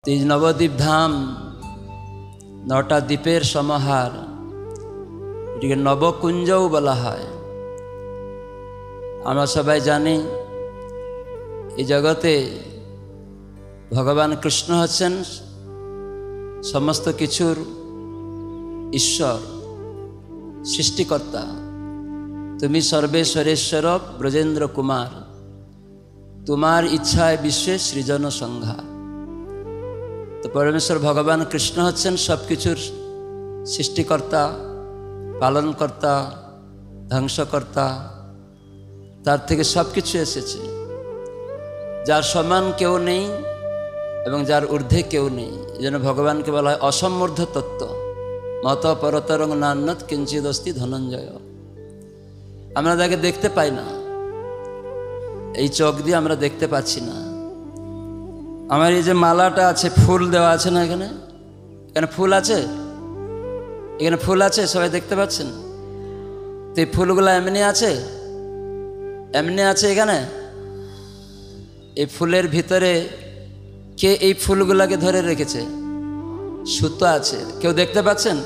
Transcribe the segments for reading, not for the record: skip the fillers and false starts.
এই নবদ্বীপ ধাম নটা দ্বীপের সমাহার, এটিকে নবকুঞ্জও বলা হয়। আমরা সবাই জানি এই জগতে ভগবান কৃষ্ণ হচ্ছেন সমস্ত কিছুর ঈশ্বর, সৃষ্টিকর্তা। তুমি সর্বেশ্বরেশ্বর ব্রজেন্দ্র কুমার, তোমার ইচ্ছায় বিশ্বে সৃজন সংহার। তো পরমেশ্বর ভগবান কৃষ্ণ হচ্ছেন সব কিছুর সৃষ্টিকর্তা, পালনকর্তা, ধ্বংসকর্তা। তার থেকে সব কিছু এসেছে, যার সমান কেউ নেই এবং যার ঊর্ধ্বে কেউ নেই। এই জন্য ভগবানকে বলা হয় অসম্মূর্ধ তত্ত্ব, মত পরতরং নান্যৎ কিঞ্চিদস্তি ধনঞ্জয়। আমরা তাকে দেখতে পাই না, এই চোখ দিয়ে আমরা দেখতে পাচ্ছি না। আমার এই যে মালাটা আছে, ফুল দেওয়া আছে না, এখানে এখানে ফুল আছে, এখানে ফুল আছে, সবাই দেখতে পাচ্ছেন। তো এই ফুলগুলো এমনি আছে, এমনি আছে এখানে। এই ফুলের ভিতরে কে এই ফুলগুলাকে ধরে রেখেছে? সুতো আছে, কেউ দেখতে পাচ্ছেন?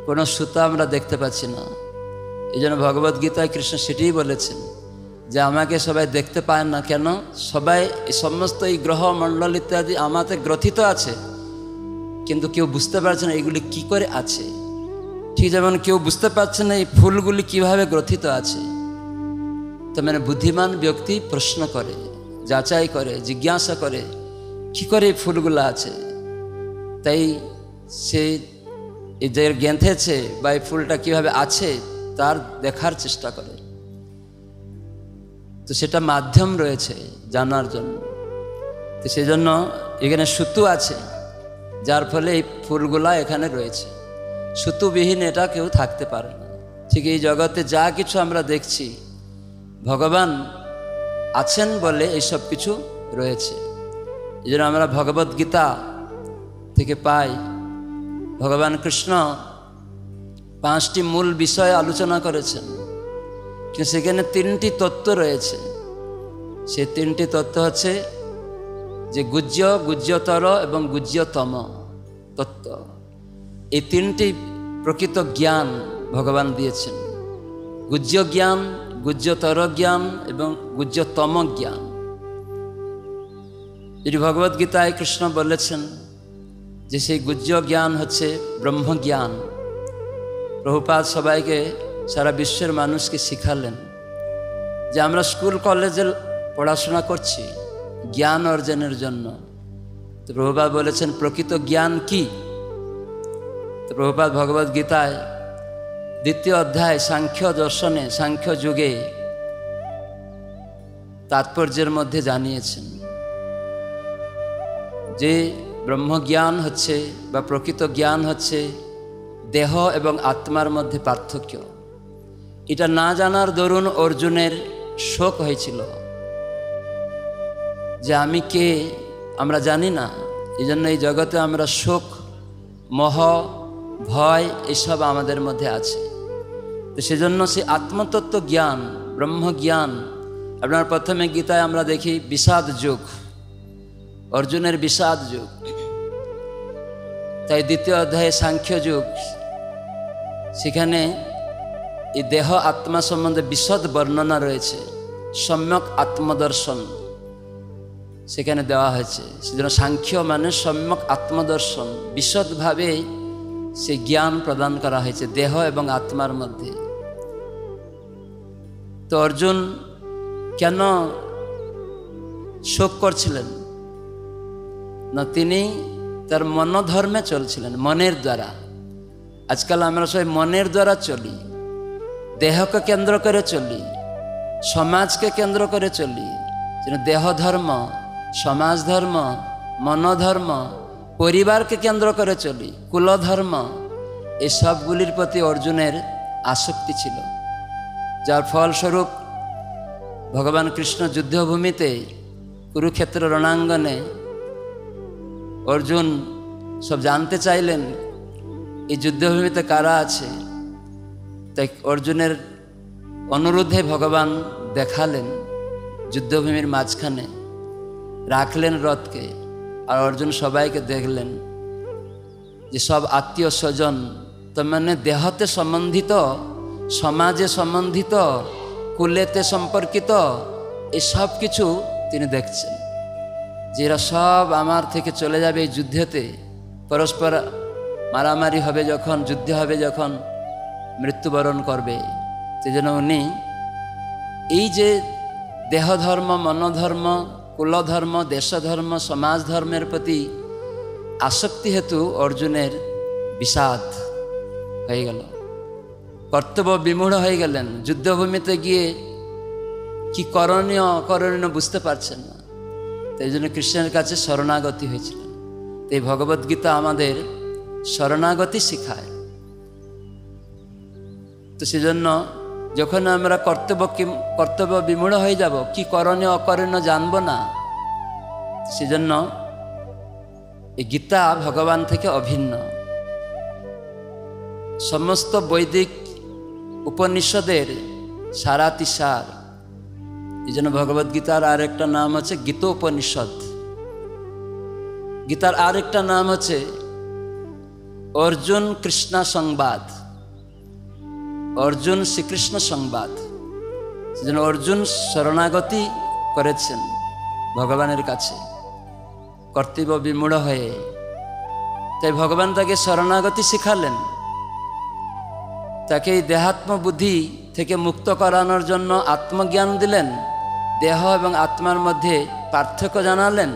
কোনো সুতো আমরা দেখতে পাচ্ছি না। এই জন্য ভগবদ্গীতায় কৃষ্ণ সেটাই বলেছেন যে আমাকে সবাই দেখতে পায় না কেন? সবাই এই সমস্ত এই গ্রহ মণ্ডল ইত্যাদি আমাতে গ্রথিত আছে, কিন্তু কেউ বুঝতে পারছে না এগুলি কি করে আছে। ঠিক যেমন কেউ বুঝতে পারছে না এই ফুলগুলি কিভাবে গ্রথিত আছে। তো মানে বুদ্ধিমান ব্যক্তি প্রশ্ন করে, যাচাই করে, জিজ্ঞাসা করে কি করে এই ফুলগুলো আছে। তাই সে যে গেঁথেছে বা এই ফুলটা কিভাবে আছে তার দেখার চেষ্টা করে। তো সেটা মাধ্যম রয়েছে জানার জন্য। তো সেই জন্য এখানে সুতো আছে, যার ফলে এই ফুলগুলা এখানে রয়েছে। সুতোবিহীন এটা কেউ থাকতে পারে না। ঠিক এই জগতে যা কিছু আমরা দেখছি, ভগবান আছেন বলে এইসব কিছু রয়েছে। এই জন্য আমরা ভগবদ্গীতা থেকে পাই ভগবান কৃষ্ণ 5টি মূল বিষয় আলোচনা করেছেন, কিন্তু সেখানে 3টি তত্ত্ব রয়েছে। সেই 3টি তত্ত্ব হচ্ছে যে গুহ্য, গুহ্যতর এবং গুহ্যতম তত্ত্ব। এই 3টি প্রকৃত জ্ঞান ভগবান দিয়েছেন, গুহ্য জ্ঞান, গুহ্যতর জ্ঞান এবং গুহ্যতম জ্ঞান। এটি ভগবদ্গীতায় কৃষ্ণ বলেছেন যে সেই গুহ্য জ্ঞান হচ্ছে ব্রহ্মজ্ঞান। প্রভুপাদ সবাইকে, সারা বিশ্বের মানুষকে শিখালেন যে আমরা স্কুল কলেজে পড়াশোনা করছি জ্ঞান অর্জনের জন্য। তো প্রভুপাদ বলেছেন প্রকৃত জ্ঞান কি? তো প্রভুপাদ ভগবদ্গীতায় 2য় অধ্যায় সাংখ্য দর্শনে, সাংখ্য যুগে তাৎপর্যের মধ্যে জানিয়েছেন যে ব্রহ্মজ্ঞান হচ্ছে বা প্রকৃত জ্ঞান হচ্ছে দেহ এবং আত্মার মধ্যে পার্থক্য। এটা না জানার দরুন অর্জুনের শোক হয়েছিল যে আমি কে, আমরা জানি না। এই জন্য এই জগতে আমরা শোক, মোহ, ভয় এসব আমাদের মধ্যে আছে। তো সেজন্য সেই আত্মতত্ত্ব জ্ঞান, ব্রহ্মজ্ঞান। আপনার প্রথমে গীতায় আমরা দেখি বিষাদ যুগ, অর্জুনের বিষাদ যুগ। তাই 2য় অধ্যায়ে সাংখ্য যুগ, সেখানে এই দেহ আত্মা সম্বন্ধে বিশদ বর্ণনা রয়েছে, সম্যক আত্মদর্শন সেখানে দেওয়া হয়েছে। সেজন্য সাংখ্য মানে সম্যক আত্মদর্শন, বিশদভাবে সেই জ্ঞান প্রদান করা হয়েছে দেহ এবং আত্মার মধ্যে। তো অর্জুন কেন শোক করছিলেন না? তিনি তার মনোধর্মে চলছিলেন, মনের দ্বারা। আজকাল আমরা সবাই মনের দ্বারা চলি, দেহকে কেন্দ্র করে চলি, সমাজকে কেন্দ্র করে চলি। দেহ ধর্ম, সমাজ ধর্ম, মনোধর্ম, পরিবারকে কেন্দ্র করে চলি, কুলধর্ম, এই সবগুলির প্রতি অর্জুনের আসক্তি ছিল। যার ফলস্বরূপ ভগবান কৃষ্ণ যুদ্ধভূমিতে কুরুক্ষেত্র রণাঙ্গনে অর্জুন সব জানতে চাইলেন এই যুদ্ধভূমিতে কারা আছে। তাই অর্জুনের অনুরোধে ভগবান দেখালেন যুদ্ধভূমির মাঝখানে, রাখলেন রথকে, আর অর্জুন সবাইকে দেখলেন যে সব আত্মীয় স্বজন তার মানে দেহতে সম্বন্ধিত, সমাজে সম্বন্ধিত, কুলেতে সম্পর্কিত, এই সব কিছু তিনি দেখছেন যে এরা সব আমার থেকে চলে যাবে এই যুদ্ধেতে, পরস্পর মারামারি হবে যখন, যুদ্ধ হবে যখন, মৃত্যুবরণ করবে। সেজন্য উনি এই যে দেহধর্ম, মনোধর্ম, কুলধর্ম, দেশধর্ম, সমাজ ধর্মের প্রতি আসক্তি হেতু অর্জুনের বিষাদ হয়ে গেল, কর্তব্য বিমূঢ় হয়ে গেলেন। যুদ্ধভূমিতে গিয়ে কি করণীয় অকরণীয় বুঝতে পারছেন না, তাই জন্য কৃষ্ণের কাছে শরণাগতি হয়েছিলেন। এই ভগবদ্গীতা আমাদের শরণাগতি শিখায়। তো সেজন্য যখন আমরা কর্তব্য বিমূঢ় হয়ে যাব, কি করণীয় অকরণীয় জানবো না, সেজন্য এই গীতা ভগবান থেকে অভিন্ন। সমস্ত বৈদিক উপনিষদের সারাতিসার। এই জন্য ভগবদ্গীতার আরেকটা নাম হচ্ছে গীতোপনিষদ। গীতার আরেকটা নাম হচ্ছে অর্জুন কৃষ্ণ সংবাদ, অর্জুন শ্রীকৃষ্ণ সংবাদ। সেজন্য অর্জুন শরণাগতি করেছেন ভগবানের কাছে কর্তব্য বিমূঢ় হয়ে। তাই ভগবান তাকে শরণাগতি শিখালেন, তাকে এই দেহাত্ম বুদ্ধি থেকে মুক্ত করানোর জন্য আত্মজ্ঞান দিলেন, দেহ এবং আত্মার মধ্যে পার্থক্য জানালেন।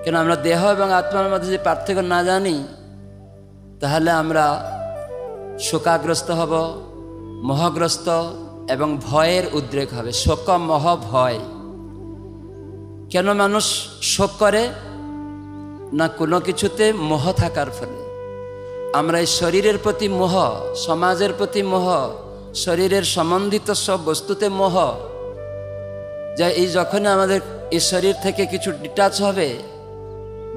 কেন আমরা দেহ এবং আত্মার মধ্যে যে পার্থক্য না জানি, তাহলে আমরা শোকাগ্রস্ত হব, মোহগ্রস্ত এবং ভয়ের উদ্রেক হবে। শোক, মোহ, ভয়। কেন মানুষ শোক করে না? কোনো কিছুতে মোহ থাকার ফলে। আমরা এই শরীরের প্রতি মোহ, সমাজের প্রতি মোহ, শরীরের সম্বন্ধিত সব বস্তুতে মোহ, যা এই যখনই আমাদের এই শরীর থেকে কিছু ডিটাচ হবে,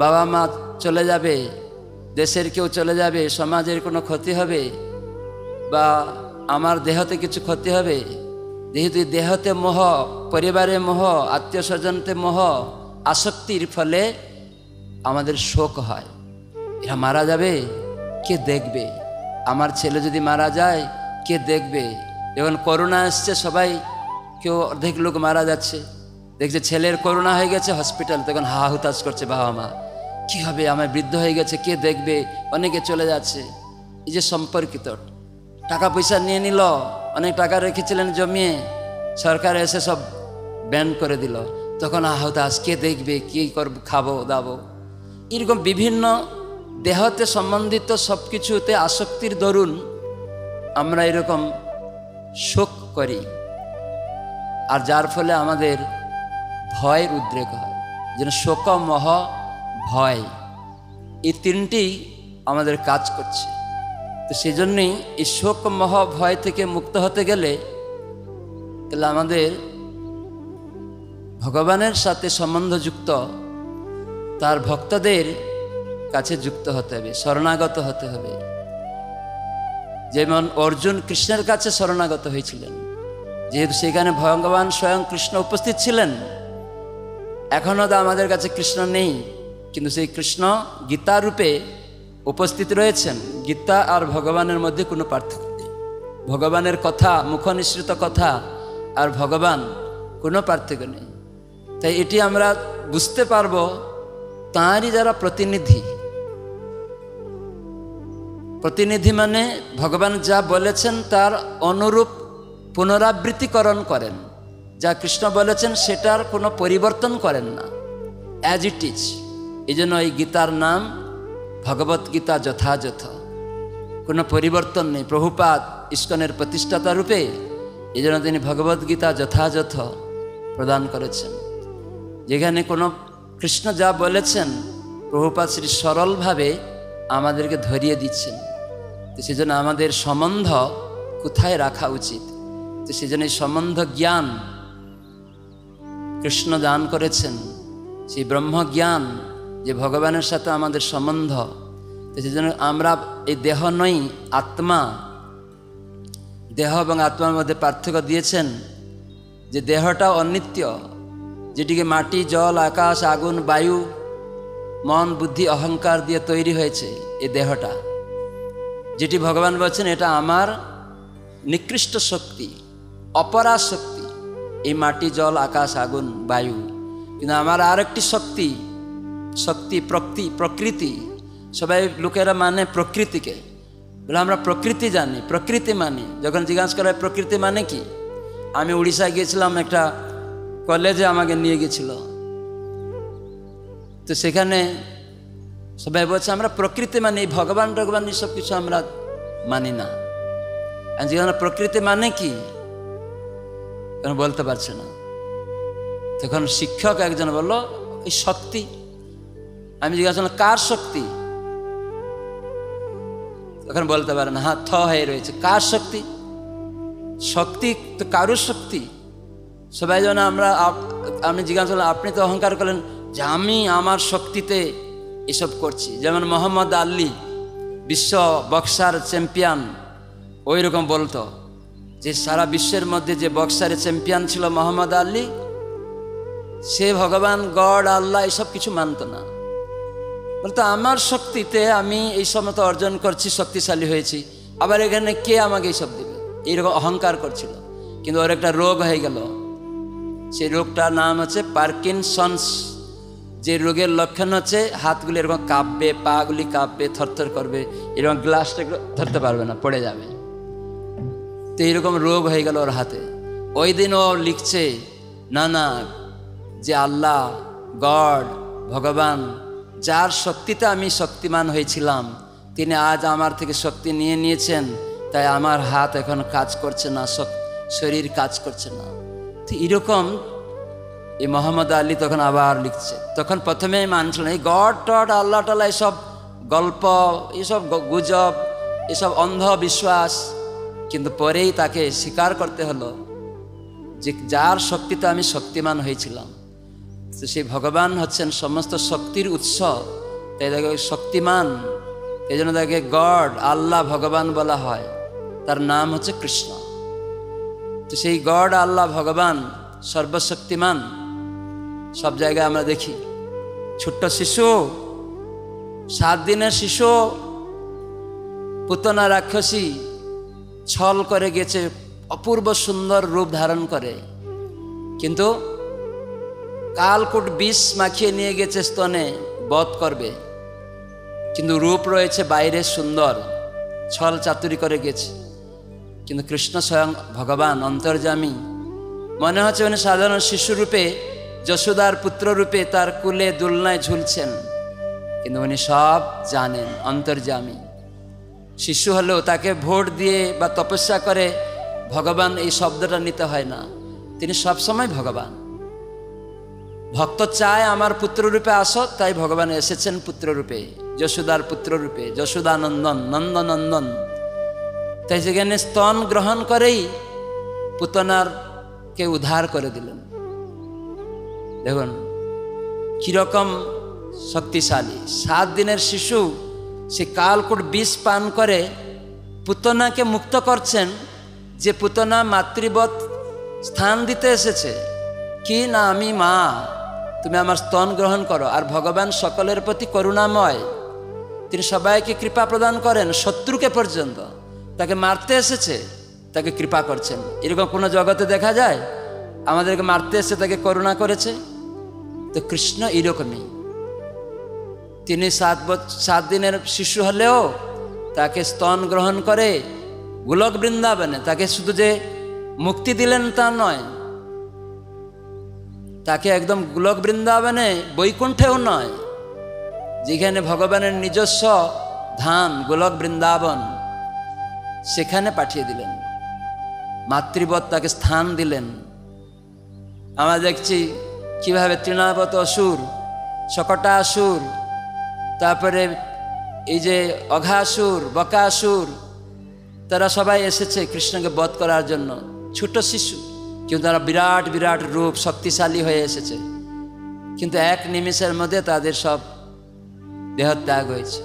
বাবা মা চলে যাবে, দেশের কেউ চলে যাবে, সমাজের কোনো ক্ষতি হবে, বা আমার দেহতে কিছু ক্ষতি হবে, যেহেতু দেহতে মোহ, পরিবারে মোহ, আত্মীয় স্বজনতে মোহ, আসক্তির ফলে আমাদের শোক হয়। এরা মারা যাবে, কে দেখবে? আমার ছেলে যদি মারা যায়, কে দেখবে? যখন করোনা আসছে, সবাই কেউ অর্ধেক লোক মারা যাচ্ছে, দেখছে ছেলের করোনা হয়ে গেছে হসপিটাল, তখন হা হুতাশ করছে বাবা মা, কী হবে, আমার বৃদ্ধ হয়ে গেছে, কে দেখবে? অনেকে চলে যাচ্ছে। এই যে সম্পর্কিত, টাকা পয়সা নিয়ে নিল, অনেক টাকা রেখেছিলেন জমিয়ে, সরকার এসে সব ব্যান করে দিল, তখন হুতাশ, কে দেখবে, কী করব, খাবো দাবো। এরকম বিভিন্ন দেহতে সম্বন্ধিত সব কিছুতে আসক্তির দরুন আমরা এরকম শোক করি, আর যার ফলে আমাদের ভয়ের উদ্রেক হয়। যেন শোক, মোহ, ভয়, এই তিনটি আমাদের কাজ করছে। তো সেই জন্যই এই শোক, মোহ, ভয় থেকে মুক্ত হতে গেলে তাহলে আমাদের ভগবানের সাথে সম্বন্ধযুক্ত, তার ভক্তদের কাছে যুক্ত হতে হবে, শরণাগত হতে হবে। যেমন অর্জুন কৃষ্ণের কাছে শরণাগত হয়েছিলেন, যেহেতু সেখানে ভগবান স্বয়ং কৃষ্ণ উপস্থিত ছিলেন। এখনও তো আমাদের কাছে কৃষ্ণ নেই, কিন্তু সেই কৃষ্ণ গীতা রূপে উপস্থিত রয়েছেন। গীতা আর ভগবানের মধ্যে কোনো পার্থক্য নেই। ভগবানের কথা, মুখনিসৃত কথা আর ভগবান কোনো পার্থক্য নেই। তাই এটি আমরা বুঝতে পারবো, তাঁরই যারা প্রতিনিধি, প্রতিনিধি মানে ভগবান যা বলেছেন তার অনুরূপ পুনরাবৃত্তিকরণ করেন, যা কৃষ্ণ বলেছেন সেটার কোনো পরিবর্তন করেন না, অ্যাজ ইট ইজ। এই জন্য এই গীতার নাম ভগবদ্গীতা যথাযথ, কোনো পরিবর্তন নেই। প্রভুপাদ ইস্কনের প্রতিষ্ঠাতা রূপে এই জন্য তিনি ভগবদ্গীতা যথাযথ প্রদান করেছেন, যেখানে কোনো কৃষ্ণ যা বলেছেন প্রভুপাদ শ্রী সরলভাবে আমাদেরকে ধরিয়ে দিচ্ছেন। তো সেজন্য আমাদের সম্বন্ধ কোথায় রাখা উচিত, তো সেজন্য এই সম্বন্ধ জ্ঞান কৃষ্ণ দান করেছেন, সেই ব্রহ্মজ্ঞান যে ভগবানের সাথে আমাদের সম্বন্ধ। তো সেজন্য আমরা এই দেহ নই, আত্মা। দেহ এবং আত্মার মধ্যে পার্থক্য দিয়েছেন যে দেহটা অনিত্য, যেটিকে মাটি, জল, আকাশ, আগুন, বায়ু মন বুদ্ধি অহংকার দিয়ে তৈরি হয়েছে এই দেহটা, যেটি ভগবান বলছেন এটা আমার নিকৃষ্ট শক্তি, অপরা শক্তি, এই মাটি জল আকাশ আগুন বায়ু। কিন্তু আমার আর একটি শক্তি, প্রকৃতি। সবাই লোকেরা মানে প্রকৃতিকে, বলে আমরা প্রকৃতি জানি, প্রকৃতি মানি। যখন জিজ্ঞাসা করা হয় প্রকৃতি মানে কি, আমি উড়িষ্যায় গিয়েছিলাম, একটা কলেজে আমাকে নিয়ে গেছিল, তো সেখানে সবাই বলছে আমরা প্রকৃতি মানি, ভগবান ভগবান এসব কিছু আমরা মানি না। যেখানে প্রকৃতি মানে কি বলতে পারছে না। তখন শিক্ষক একজন বলল এই শক্তি। আমি জিজ্ঞাসা করলাম কার শক্তি, তখন বলতে পারে না, হ্যাঁ থ হয়ে রয়েছে, কার শক্তি? শক্তি তো কারুর শক্তি। সবাই যেন আমি জিজ্ঞাসা করলাম আপনি তো অহংকার করলেন যে আমি আমার শক্তিতে এসব করছি। যেমন মোহাম্মদ আলী বিশ্ব বক্সার চ্যাম্পিয়ন, ওই রকম বলতো যে সারা বিশ্বের মধ্যে যে বক্সারের চ্যাম্পিয়ন ছিল মোহাম্মদ আলী, সে ভগবান গড আল্লাহ এসব কিছু মানত না। বলতো আমার শক্তিতে আমি এই সমস্ত অর্জন করছি, শক্তিশালী হয়েছি, আবার এখানে কে আমাকে এইসব দেবে, এইরকম অহংকার করছিল। কিন্তু ওর একটা রোগ হয়ে গেল, সেই রোগটার নাম হচ্ছে পার্কিনসন্স। যে রোগের লক্ষণ হচ্ছে হাতগুলি এরকম কাঁপবে, পাগুলি কাঁপবে, থরথর করবে, এরকম গ্লাসটা ধরতে পারবে না, পড়ে যাবে। তো এইরকম রোগ হয়ে গেল ওর হাতে। ওই দিন ও লিখছে না যে আল্লাহ গড ভগবান যার শক্তিতে আমি শক্তিমান হয়েছিলাম, তিনি আজ আমার থেকে শক্তি নিয়ে নিয়েছেন, তাই আমার হাত এখন কাজ করছে না, শরীর কাজ করছে না। তো এরকম এই মোহাম্মদ আলী তখন আবার লিখছে। তখন প্রথমেই মানছিল এই গড টড আল্লাহ টাল্লাহ এসব গল্প, এসব গুজব, এসব অন্ধবিশ্বাস। কিন্তু পরেই তাকে স্বীকার করতে হলো যে যার শক্তিতে আমি শক্তিমান হয়েছিলাম, তো সেই ভগবান হচ্ছেন সমস্ত শক্তির উৎস। তাই তাকে শক্তিমান, এই জন্য তাকে গড আল্লাহ ভগবান বলা হয়। তার নাম হচ্ছে কৃষ্ণ। তো সেই গড আল্লাহ ভগবান সর্বশক্তিমান সব জায়গায় আমরা দেখি। ছোট্ট শিশু, 7 দিনের শিশু, পুতনা রাক্ষসী ছল করে গেছে, অপূর্ব সুন্দর রূপ ধারণ করে, কিন্তু কালকুট বিষ মাখিয়ে নিয়ে গেছে স্তনে বধ করবে, কিন্তু রূপ রয়েছে বাইরে সুন্দর, ছল চাতুরি করে গেছে। কিন্তু কৃষ্ণ স্বয়ং ভগবান অন্তর্যামী, মনে হচ্ছে উনি সাধারণ শিশুরূপে যশোদার পুত্ররূপে তার কুলে দোলনায় ঝুলছেন, কিন্তু উনি সব জানেন, অন্তর্যামী। শিশু হলেও তাকে ভোট দিয়ে বা তপস্যা করে ভগবান এই শব্দটা নিতে হয় না, তিনি সবসময় ভগবান। ভক্ত চায় আমার পুত্ররূপে আসো, তাই ভগবান এসেছেন পুত্ররূপে, যশোদার পুত্ররূপে, যশোদানন্দন, নন্দনন্দন। তাই সেখানে স্তন গ্রহণ করেই পুতনারকে উদ্ধার করে দিলেন। দেখুন কিরকম শক্তিশালী। 7 দিনের শিশু সে কালকুট বিষ পান করে পুতনাকে মুক্ত করছেন, যে পুতনা মাতৃবৎ স্থান দিতে এসেছে, কি না আমি মা, তুমি আমার স্তন গ্রহণ করো। আর ভগবান সকলের প্রতি করুণাময়, তিনি সবাইকে কৃপা প্রদান করেন, শত্রুকে পর্যন্ত। তাকে মারতে এসেছে, তাকে কৃপা করছেন। এরকম কোনো জগতে দেখা যায়? আমাদেরকে মারতে এসে তাকে করুণা করেছে? তো কৃষ্ণ এরকমই, তিনি 7 দিনের শিশু হলেও তাকে স্তন গ্রহণ করে গোলক বৃন্দাবনে, তাকে শুধু যে মুক্তি দিলেন তা নয়, তাকে একদম গোলক বৃন্দাবনে, বৈকুণ্ঠেও নয়, যেখানে ভগবানের নিজস্ব ধাম গোলক বৃন্দাবন, সেখানে পাঠিয়ে দিলেন। মাতৃবৎ তাকে স্থান দিলেন। আমরা দেখছি কিভাবে তৃণাবত অসুর, শকটাসুর, তারপরে এই যে অঘাসুর, বকাসুর, তারা সবাই এসেছে কৃষ্ণকে বধ করার জন্য। ছোট শিশু, কিন্তু তারা বিরাট বিরাট রূপ, শক্তিশালী হয়ে এসেছে, কিন্তু এক নিমিষের মধ্যে তাদের সব দেহত্যাগ হয়েছে।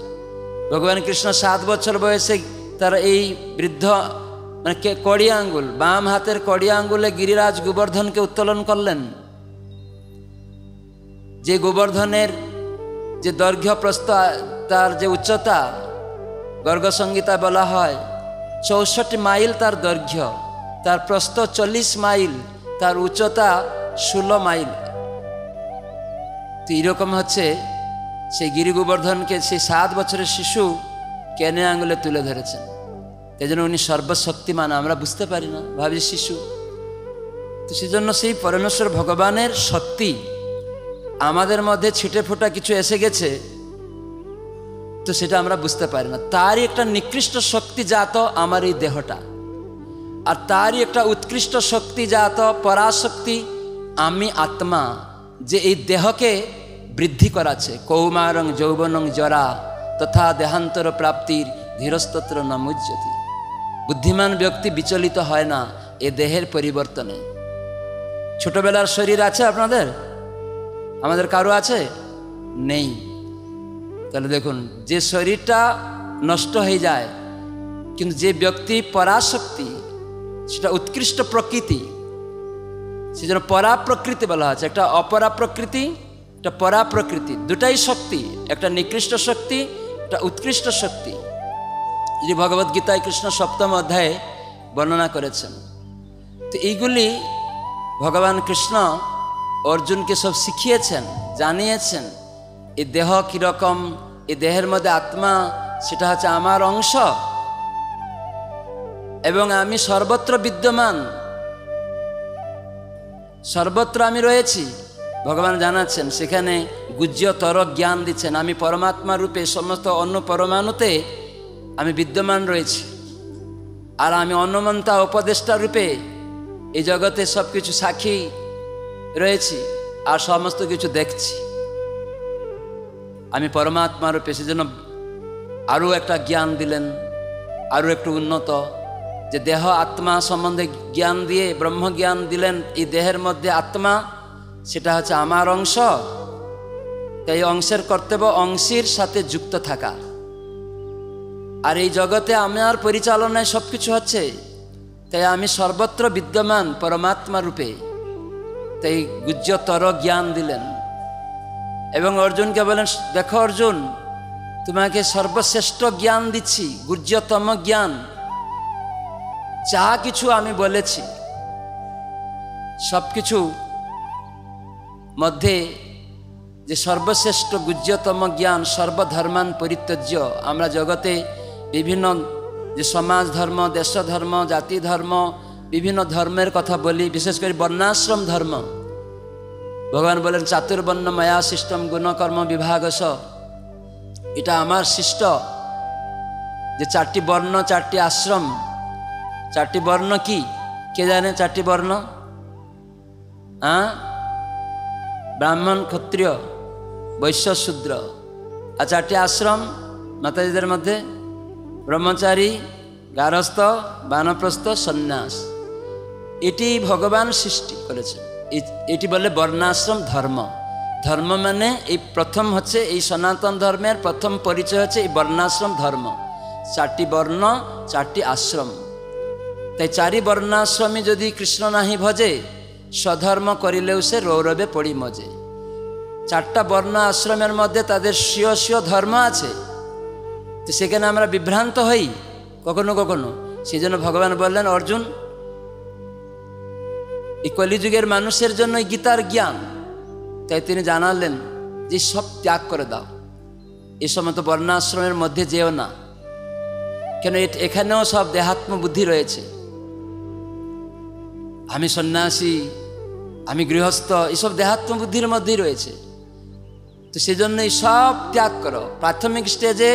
ভগবান কৃষ্ণ 7 বছর বয়সে তারা এই বৃদ্ধ মানে কড়ি আঙ্গুল, বাম হাতের কড়ি আঙ্গুলে গিরিরাজ গোবর্ধনকে উত্তোলন করলেন, যে গোবর্ধনের যে দৈর্ঘ্য প্রস্থ তার যে উচ্চতা, গর্গ সংহিতা বলা হয় 64 মাইল তার দৈর্ঘ্য, তার প্রস্থ 40 মাইল, তার উচ্চতা 16 মাইল। তো এরকম হচ্ছে সেই গিরি গোবর্ধনকে সেই 7 বছরের শিশু কেনে আঙুলে তুলে ধরেছেন। এই জন্য উনি সর্বশক্তিমান, আমরা বুঝতে পারি না, ভাবি শিশু। তো সেজন্য সেই পরমেশ্বর ভগবানের শক্তি আমাদের মধ্যে ছিটে ফোটা কিছু এসে গেছে, তো সেটা আমরা বুঝতে পারি না। তারই একটা নিকৃষ্ট শক্তি জাত আমার এই দেহটা, আর তারই একটা উৎকৃষ্ট শক্তি জাত পরাশক্তি আমি আত্মা, যে এই দেহকে বৃদ্ধি করাচ্ছে। কৌমারং যৌবনং জরা তথা দেহান্তর প্রাপ্তির ধীরস্তত্র ন মুহ্যতি। বুদ্ধিমান ব্যক্তি বিচলিত হয় না এ দেহের পরিবর্তনে। ছোটবেলার শরীর আছে আপনাদের? আমাদের কারো আছে? নেই। তাহলে দেখুন, যে শরীরটা নষ্ট হয়ে যায়, কিন্তু যে ব্যক্তি পরাশক্তি, সেটা উৎকৃষ্ট প্রকৃতি, সেজন্য পরা প্রকৃতি বলা হচ্ছে। একটা অপরা প্রকৃতি, একটা পরা প্রকৃতি, দুটাই শক্তি, একটা নিকৃষ্ট শক্তি, একটা উৎকৃষ্ট শক্তি। যিনি ভগবদ্গীতায় কৃষ্ণ 7ম অধ্যায়ে বর্ণনা করেছেন। তো এইগুলি ভগবান কৃষ্ণ অর্জুনকে সব শিখিয়েছেন, জানিয়েছেন। এই দেহ কীরকম, এই দেহের মধ্যে আত্মা, সেটা হচ্ছে আমার অংশ, এবং আমি সর্বত্র বিদ্যমান, সর্বত্র আমি রয়েছি। ভগবান জানাচ্ছেন, সেখানে গুহ্যতর জ্ঞান দিচ্ছেন। আমি পরমাত্মা রূপে সমস্ত অন্য পরমাণুতে আমি বিদ্যমান রয়েছি, আর আমি অন্নমন্তা উপদেষ্টা রূপে এই জগতে সব কিছু সাক্ষী রয়েছি, আর সমস্ত কিছু দেখছি। আমি পরমাত্মা রূপে, সেজন্য আরও একটা জ্ঞান দিলেন, আরও একটু উন্নত, যে দেহ আত্মা সম্বন্ধে জ্ঞান দিয়ে ব্রহ্ম জ্ঞান দিলেন। এই দেহের মধ্যে আত্মা, সেটা হচ্ছে আমার অংশ। তাই অংশের কর্তব্য অংশীর সাথে যুক্ত থাকা। আর এই জগতে আমার পরিচালনায় সব কিছু হচ্ছে, তাই আমি সর্বত্র বিদ্যমান পরমাত্মা রূপে। তাই গুহ্যতর জ্ঞান দিলেন এবং অর্জুনকে বলেন, দেখো অর্জুন, তোমাকে সর্বশ্রেষ্ঠ জ্ঞান দিচ্ছি, গুহ্যতম জ্ঞান। যা কিছু আমি বলেছি সব কিছু মধ্যে যে সর্বশ্রেষ্ঠ গুহ্যতম জ্ঞান, সর্বধর্মান পরিত্যজ্য। আমরা জগতে বিভিন্ন যে সমাজ ধর্ম, দেশ ধর্ম, জাতি ধর্ম, বিভিন্ন ধর্মের কথা বলি, বিশেষ করে বর্ণাশ্রম ধর্ম। ভগবান বলেন, চাতুর্বর্ণ মায়া সৃষ্টম গুণকর্ম বিভাগস। এটা আমার সৃষ্ট যে 4টি বর্ণ, 4টি আশ্রম। 4টি বর্ণ কি কে জানে? 4টি বর্ণ, ব্রাহ্মণ, ক্ষত্রিয়, বৈশ্য, শূদ্র। আর 4টি আশ্রম মাতাজিদের মধ্যে ব্রহ্মচারী, গারস্থ, বানপ্রস্থ, সন্ন্যাস। এটি ভগবান সৃষ্টি করেছে। এটি বলে বর্ণাশ্রম ধর্ম। ধর্ম মানে এই প্রথম হচ্ছে, এই সনাতন ধর্মের প্রথম পরিচয় হচ্ছে এই বর্ণাশ্রম ধর্ম। 4টি বর্ণ, 4টি আশ্রম। তাই 4 বর্ণাশ্রমী যদি কৃষ্ণ নাহি ভজে, স্বধর্ম করিলেও সে রৌরবে পড়ি মজে। 4টা বর্ণ আশ্রমের মধ্যে তাদের স্বীয় স্বীয় ধর্ম আছে, তো সেখানে আমরা বিভ্রান্ত হই কখনো কখনো। সেই জন্য ভগবান বললেন, অর্জুন, এই কলিযুগের মানুষের জন্য গীতার জ্ঞান। তাই তিনি জানালেন যে সব ত্যাগ করে দাও, এই সমস্ত বর্ণাশ্রমের মধ্যে যেও না। কেন? এখানেও সব দেহাত্ম বুদ্ধি রয়েছে। আমি সন্ন্যাসী, আমি গৃহস্থ, এসব দেহাত্ম বুদ্ধির মধ্যেই রয়েছে। তো সেজন্যই সব ত্যাগ করো। প্রাথমিক স্টেজে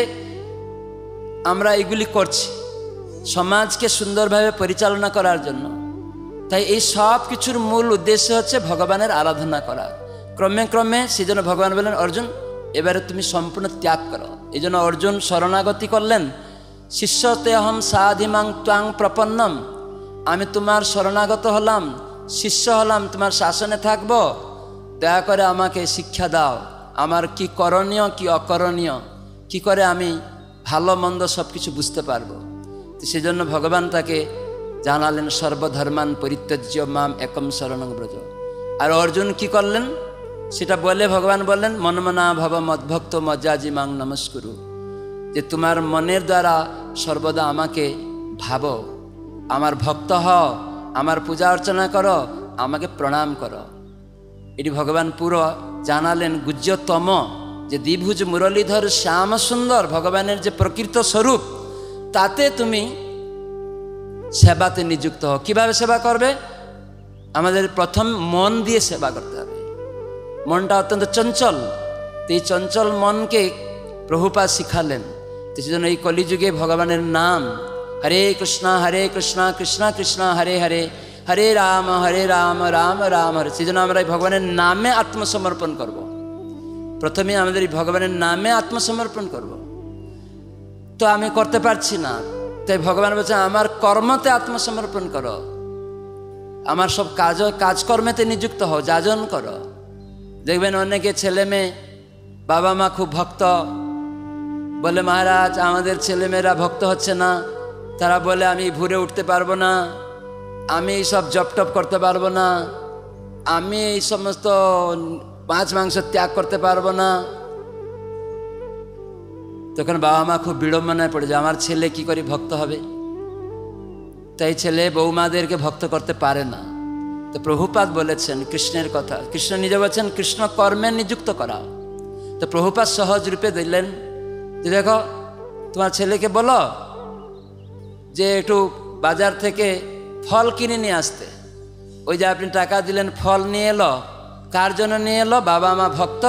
আমরা এগুলি করছি সমাজকে সুন্দরভাবে পরিচালনা করার জন্য। তাই এই সব কিছুর মূল উদ্দেশ্য হচ্ছে ভগবানের আরাধনা করা। ক্রমে ক্রমে সেজন্য ভগবান বললেন, অর্জুন, এবারে তুমি সম্পূর্ণ ত্যাগ করো। এই জন্য অর্জুন শরণাগতি করলেন। শিষ্যতে অহম সাধিমাং ত্বাং প্রপন্নম। আমি তোমার শরণাগত হলাম, শিষ্য হলাম, তোমার শাসনে থাকব। দয়া করে আমাকে শিক্ষা দাও, আমার কি করণীয়, কি অকরণীয়, কি করে আমি ভালো মন্দ সব কিছু বুঝতে পারবো। তো সেজন্য ভগবান তাকে জানালেন, সর্বধর্মান পরিত্যজ্য মাম একম শরণং ব্রজ। আর অর্জুন কি করলেন? সেটা বলে ভগবান বললেন মনমনা ভব মদ্ভক্ত মজ্জাজি মাং নমস্কুরু, যে তোমার মনের দ্বারা সর্বদা আমাকে ভাবো, আমার ভক্ত হও, আমার পূজা অর্চনা করো, আমাকে প্রণাম করো। এটি ভগবান পুরো জানালেন গুজ্জতম, যে দ্বিভুজ মুরলীধর শ্যাম সুন্দর ভগবানের যে প্রকৃত স্বরূপ, তাতে তুমি সেবাতে নিযুক্ত হও। কিভাবে সেবা করবে? আমাদের প্রথম মন দিয়ে সেবা করতে হবে। মনটা অত্যন্ত চঞ্চল, এই চঞ্চল মনকে প্রভুপাদ শিখালেন। সেজন্য এই কলিযুগে ভগবানের নাম হরে কৃষ্ণ কৃষ্ণ কৃষ্ণ হরে হরে, হরে রাম রাম রাম হরে। সেজন্য আমরা এই ভগবানের নামে আত্মসমর্পণ করব। প্রথমে আমাদের এই ভগবানের নামে আত্মসমর্পণ করব। তো আমি করতে পারছি না, তাই ভগবান বলছেন আমার কর্মতে আত্মসমর্পণ করো, আমার সব কাজকর্মেতে নিযুক্ত হও, যাজন করো। দেখবেন অনেকে ছেলে মেয়ে, বাবা মা খুব ভক্ত, বলে মহারাজ আমাদের ছেলেমেয়েরা ভক্ত হচ্ছে না, তারা বলে আমি ভুরে উঠতে পারবো না, আমি সব জপ টপ করতে পারবো না, আমি এই সমস্ত মাছ মাংস ত্যাগ করতে পারবো না। তখন বাবা মা খুব বিড়ম্বনায় পড়ে যায়, আমার ছেলে কি করে ভক্ত হবে? তাই ছেলে বৌমাদেরকে ভক্ত করতে পারে না। তো প্রভুপাদ বলেছেন কৃষ্ণের কথা, কৃষ্ণ নিজে বলছেন কৃষ্ণ কর্মে নিযুক্ত করা। তো প্রভুপাদ সহজ রূপে দিলেন যে দেখো তোমার ছেলেকে বলো যে একটু বাজার থেকে ফল কিনে নিয়ে আসতে। ওই যে আপনি টাকা দিলেন, ফল নিয়ে এলো, কার জন্য নিয়ে এলো? বাবা মা ভক্ত,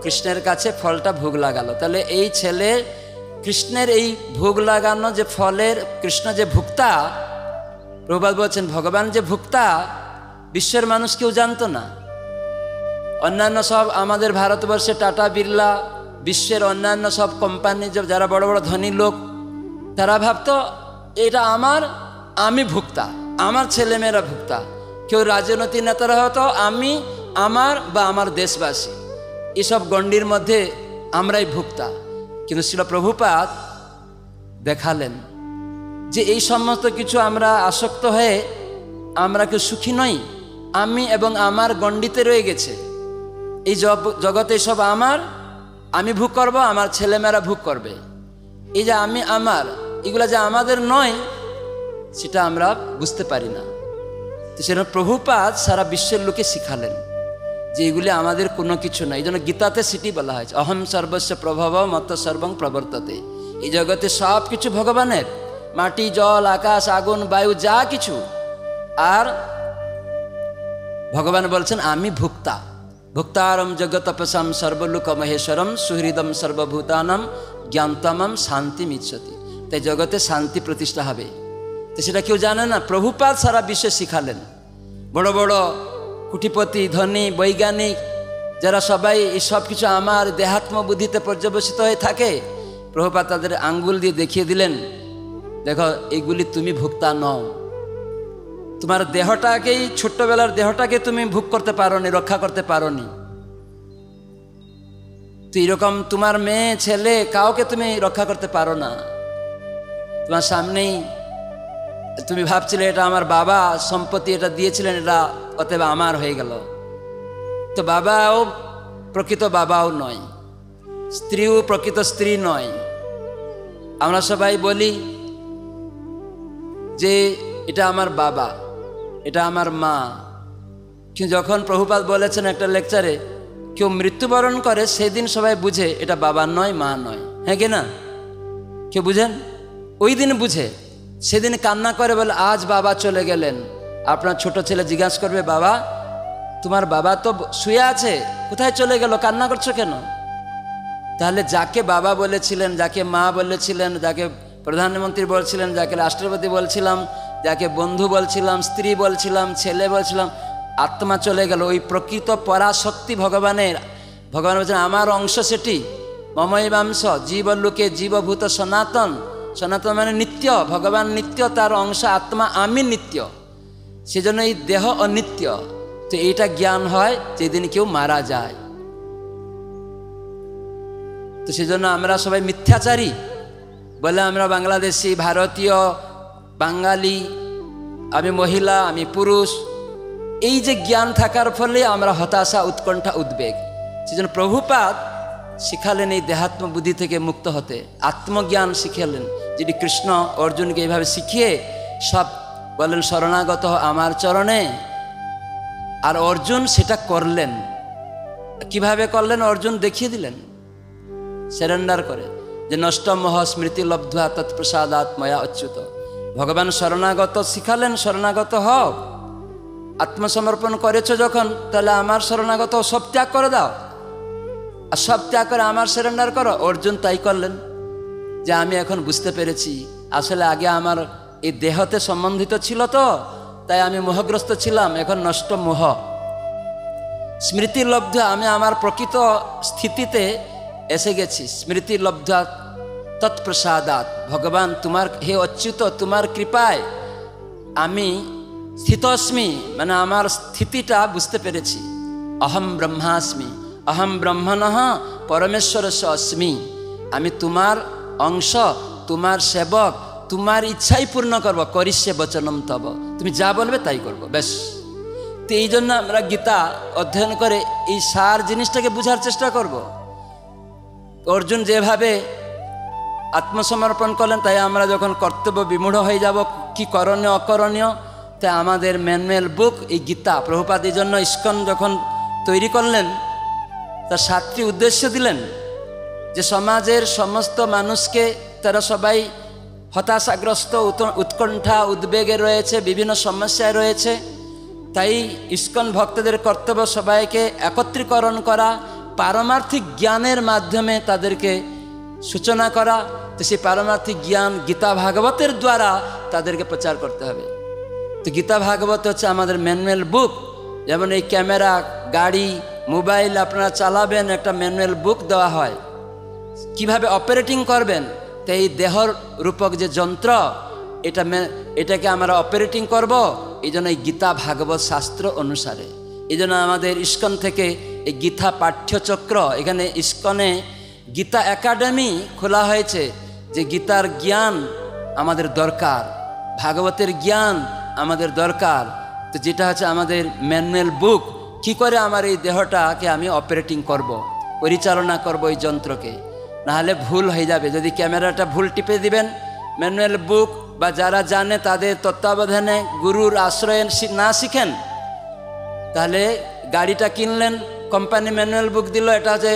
কৃষ্ণের কাছে ফলটা ভোগ লাগালো। তাহলে এই ছেলে কৃষ্ণের এই ভোগ লাগানো যে ফলের, কৃষ্ণ যে ভুক্তা, প্রভুপাদ বলছেন ভগবান যে ভুক্তা, বিশ্বের মানুষ কেউ জানতো না। অন্যান্য সব আমাদের ভারতবর্ষে টাটা বিড়লা, বিশ্বের অন্যান্য সব কোম্পানি যারা বড় বড় ধনী লোক, তারা ভাবতো এটা আমার, আমি ভুক্তা, আমার ছেলেমেয়েরা ভুক্তা। কেউ রাজনৈতিক নেতারা হতো আমি, আমার বা আমার দেশবাসী, এসব গণ্ডির মধ্যে আমরাই ভুক্তা। কিন্তু শ্রীল প্রভুপাদ দেখালেন যে এই সমস্ত কিছু আমরা আসক্ত হয়ে আমরা কেউ সুখী নই, আমি এবং আমার গণ্ডিতে রয়ে গেছে। এই জগতে সব আমার, আমি ভোগ করব, আমার ছেলেমেয়েরা ভোগ করবে। এই যে আমি আমার, এগুলা যে আমাদের নয়, সেটা আমরা বুঝতে পারি না। তো সেটা প্রভুপাদ সারা বিশ্বের লোকে শিখালেন যে এগুলি আমাদের কোনো কিছু নয়। এই জন্য গীতাতে সেটি বলা হয়েছে অহম সর্বস্ব প্রভব মত সর্বং প্রবর্ততে। এই জগতে সব কিছু ভগবানের, মাটি জল আকাশ আগুন বায়ু যা কিছু, আর ভগবান বলছেন আমি ভুক্তা। ভুক্তারম জগতপসাম সর্বলোক মহেশ্বরম সুহৃদম সর্বভূতানাম জ্ঞানতমম শান্তি মিচ্ছতি। তাই জগতে শান্তি প্রতিষ্ঠা হবে। তো সেটা কেউ জানে না, প্রভুপাদ সারা বিশ্বে শিখালেন। বড় বড় কোটিপতি ধনী বৈজ্ঞানিক যারা সবাই এই সব কিছু আমার দেহাত্ম বুদ্ধিতে পর্যবেসিত হয়ে থাকে, প্রভুপাদ তাদের আঙ্গুল দিয়ে দেখিয়ে দিলেন দেখো এইগুলি তুমি ভুক্তা নও। তোমার দেহটাকেই, ছোট্টবেলার দেহটাকে তুমি ভোগ করতে পারো নি, রক্ষা করতে পারো নি। তো এরকম তোমার মেয়ে ছেলে কাউকে তুমি রক্ষা করতে পারো না। তোমার সামনেই তুমি ভাবছিলে এটা আমার বাবা সম্পত্তি, এটা দিয়েছিলেন, এটা অতএব আমার হয়ে গেল। তো বাবাও প্রকৃত বাবাও নয়, স্ত্রীও প্রকৃত স্ত্রী নয়। আমরা সবাই বলি যে এটা আমার বাবা, এটা আমার মা। কিন্তু যখন প্রভুপাদ বলেছেন একটা লেকচারে, কেউ মৃত্যুবরণ করে সেদিন সবাই বুঝে এটা বাবা নয়, মা নয়। হ্যাঁ কি না? কেউ বুঝেন? ওই দিন বুঝে, সেদিন কান্না করে বলে আজ বাবা চলে গেলেন। আপনার ছোট ছেলে জিজ্ঞাসা করবে বাবা তোমার বাবা তো শুয়ে আছে, কোথায় চলে গেল, কান্না করছো কেন? তাহলে যাকে বাবা বলেছিলেন, যাকে মা বলেছিলেন, যাকে প্রধানমন্ত্রী বলছিলেন, যাকে রাষ্ট্রপতি বলছিলাম, যাকে বন্ধু বলছিলাম, স্ত্রী বলছিলাম, ছেলে বলছিলাম, আত্মা চলে গেল। ওই প্রকৃত পরাশক্তি ভগবানের, ভগবান বলছেন আমার অংশ সেটি, মমৈবাংশ জীবলোকে জীবভূত সনাতন। সনাতন মানে নিত্য, ভগবান নিত্য, তার অংশ আত্মা আমি নিত্য। সেজন্য এই দেহ অনিত্য। তো এইটা জ্ঞান হয় যেদিন কেউ মারা যায়। তো সেজন্য আমরা সবাই মিথ্যাচারী বলে আমরা বাংলাদেশি, ভারতীয়, বাঙালি, আমি মহিলা, আমি পুরুষ, এই যে জ্ঞান থাকার ফলে আমরা হতাশা, উৎকণ্ঠা, উদ্বেগ, সেজন্য প্রভুপাদ শিখালেন এই দেহাত্ম বুদ্ধি থেকে মুক্ত হতে, আত্মজ্ঞান শিখালেন, যেটি কৃষ্ণ অর্জুনকে এইভাবে শিখিয়ে সব বলেন শরণাগত আমার চরণে। আর অর্জুন সেটা করলেন। কিভাবে করলেন অর্জুন দেখিয়ে দিলেন, সারেন্ডার করে, যে নষ্ট মোহ স্মৃতি লব্ধা তৎপ্রসাদাৎ ময়া অচ্যুত। ভগবান শরণাগত শিখালেন, শরণাগত হও, আত্মসমর্পণ করেছ যখন, তাহলে আমার শরণাগত সব ত্যাগ করে দাও, আর সব ত্যাগ করে আমার সারেন্ডার করো। অর্জুন তাই করলেন, যে আমি এখন বুঝতে পেরেছি আসলে আগে আমার এই দেহতে সম্বন্ধিত ছিল, তো তাই আমি মোহগ্রস্ত ছিলাম, এখন নষ্ট মোহ। স্মৃতি লব্ধ, আমি আমার প্রকৃত স্থিতিতে এসে গেছি। স্মৃতি লব্ধ তৎপ্রসাদাৎ, ভগবান তোমার, হে অচ্যুত, তোমার কৃপায় আমি স্থিতস্মি, মানে আমার স্থিতিটা বুঝতে পেরেছি। অহম ব্রহ্মাস্মি, অহম ব্রহ্মণঃ পরমেশ্বরস্য অস্মি, আমি তোমার অংশ, তোমার সেবক, তোমার ইচ্ছাই পূর্ণ করব, করিষ্যে বচনম তব, তুমি যা বলবে তাই করব, ব্যাস। তো এই জন্য আমরা গীতা অধ্যয়ন করে এই সার জিনিসটাকে বুঝার চেষ্টা করব। অর্জুন যেভাবে আত্মসমর্পণ করলেন, তাই আমরা যখন কর্তব্য বিমূঢ় হয়ে যাব, কি করণীয় অকরণীয়, তাই আমাদের ম্যানুয়াল বুক এই গীতা। প্রভুপাদ এই জন্য ইস্কন যখন তৈরি করলেন, তার 7টি উদ্দেশ্য দিলেন, যে সমাজের সমস্ত মানুষকে, তারা সবাই হতাশাগ্রস্ত, উৎকণ্ঠা, উদ্বেগে রয়েছে, বিভিন্ন সমস্যায় রয়েছে। তাই ইস্কন ভক্তদের কর্তব্য সবাইকে একত্রীকরণ করা, পারমার্থিক জ্ঞানের মাধ্যমে তাদেরকে সূচনা করা। তো সেই পারমার্থিক জ্ঞান গীতা ভাগবতের দ্বারা তাদেরকে প্রচার করতে হবে। তো গীতা ভাগবত হচ্ছে আমাদের ম্যানুয়াল বুক। যেমন এই ক্যামেরা, গাড়ি, মোবাইল আপনারা চালাবেন, একটা ম্যানুয়াল বুক দেওয়া হয় কিভাবে অপারেটিং করবেন। তো এই দেহর রূপক যে যন্ত্র, এটাকে আমরা অপারেটিং করব, এই জন্য এই গীতা ভাগবত শাস্ত্র অনুসারে। এই জন্য আমাদের ইস্কন থেকে এই গীতা পাঠ্যচক্র, এখানে ইস্কনে গীতা একাডেমি খোলা হয়েছে, যে গীতার জ্ঞান আমাদের দরকার, ভাগবতের জ্ঞান আমাদের দরকার। তো যেটা হচ্ছে আমাদের ম্যানুয়াল বুক, কি করে আমার এই দেহটাকে আমি অপারেটিং করব, পরিচালনা করব এই যন্ত্রকে, নাহলে ভুল হয়ে যাবে। যদি ক্যামেরাটা ভুল টিপে দিবেন, ম্যানুয়াল বুক বা যারা জানে তাদের তত্ত্বাবধানে গুরুর আশ্রয়ে না শিখেন, তাহলে গাড়িটা কিনলেন, কোম্পানি ম্যানুয়াল বুক দিল, এটা হচ্ছে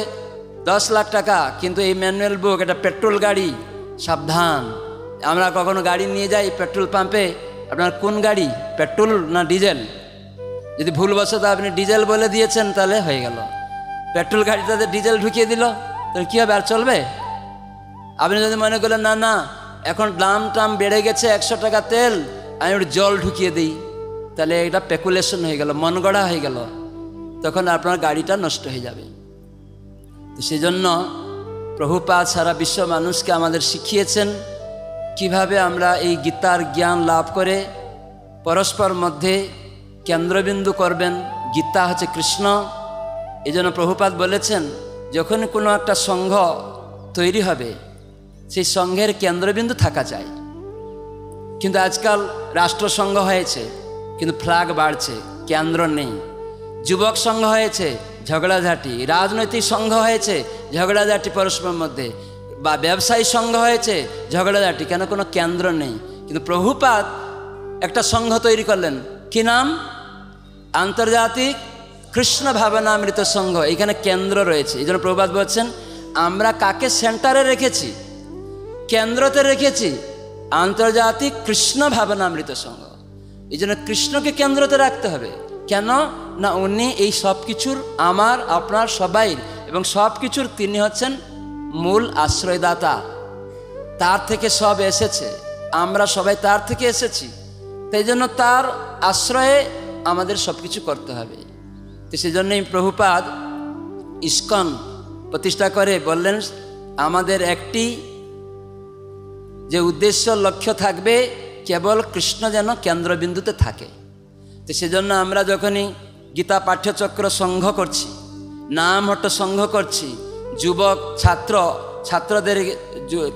10 লাখ টাকা, কিন্তু এই ম্যানুয়াল বুক এটা পেট্রোল গাড়ি, সাবধান। আমরা কখনো গাড়ি নিয়ে যাই পেট্রোল পাম্পে, আপনার কোন গাড়ি, পেট্রোল না ডিজেল? যদি ভুলবশত আপনি ডিজেল বলে দিয়েছেন, তাহলে হয়ে গেল, পেট্রোল গাড়িটাতে ডিজেল ঢুকিয়ে দিল, তাহলে কী হবে, আর চলবে? আপনি যদি মনে করলেন না না এখন দাম টাম বেড়ে গেছে, 100 টাকা তেল, আমি একটু জল ঢুকিয়ে দিই, তাহলে এটা স্পেকুলেশন হয়ে গেল, মন গড়া হয়ে গেল, তখন আপনার গাড়িটা নষ্ট হয়ে যাবে। তো সেই জন্য প্রভুপাদ সারা বিশ্ব মানুষকে আমাদের শিখিয়েছেন কিভাবে আমরা এই গীতার জ্ঞান লাভ করে পরস্পর মধ্যে কেন্দ্রবিন্দু করবেন। গীতা হচ্ছে কৃষ্ণ। এই জন্য প্রভুপাদ বলেছেন, যখন কোনো একটা সংঘ তৈরি হবে, সেই সংঘের কেন্দ্রবিন্দু থাকা চাই। কিন্তু আজকাল রাষ্ট্রসংঘ হয়েছে, কিন্তু ফ্ল্যাগ বাড়ছে, কেন্দ্র নেই। যুবক সংঘ হয়েছে, ঝগড়াঝাটি। রাজনৈতিক সংঘ হয়েছে, ঝগড়াঝাটি পরস্পর মধ্যে। বা ব্যবসায়ী সংঘ হয়েছে, ঝগড়াঝাটি, কেন কোনো কেন্দ্র নেই। কিন্তু প্রভুপাদ একটা সংঘ তৈরি করলেন, কি নাম? আন্তর্জাতিক কৃষ্ণ ভাবনামৃত সংঘ। এখানে কেন্দ্র রয়েছে। এই জন্য প্রভুপাদ বলছেন, আমরা কাকে সেন্টারে রেখেছি? কেন্দ্রতে রেখেছি, আন্তর্জাতিক কৃষ্ণ ভাবনামৃত সংঘ। এই জন্য কৃষ্ণকে কেন্দ্রতে রাখতে হবে। কেন না, উনি এই সব কিছুর, আমার আপনার সবাই এবং সব কিছুর তিনি হচ্ছেন মূল আশ্রয়দাতা। তার থেকে সব এসেছে, আমরা সবাই তার থেকে এসেছি। তাই জন্য তার আশ্রয়ে আমাদের সব কিছু করতে হবে। তো সেই জন্যই প্রভুপাদ ইস্কন প্রতিষ্ঠা করে বললেন, আমাদের একটি যে উদ্দেশ্য, লক্ষ্য থাকবে, কেবল কৃষ্ণ যেন কেন্দ্রবিন্দুতে থাকে। তো সেজন্য আমরা যখনই গীতা পাঠ্যচক্র সংঘ করছি, নামহট্ট সংঘ করছি, যুবক ছাত্রদের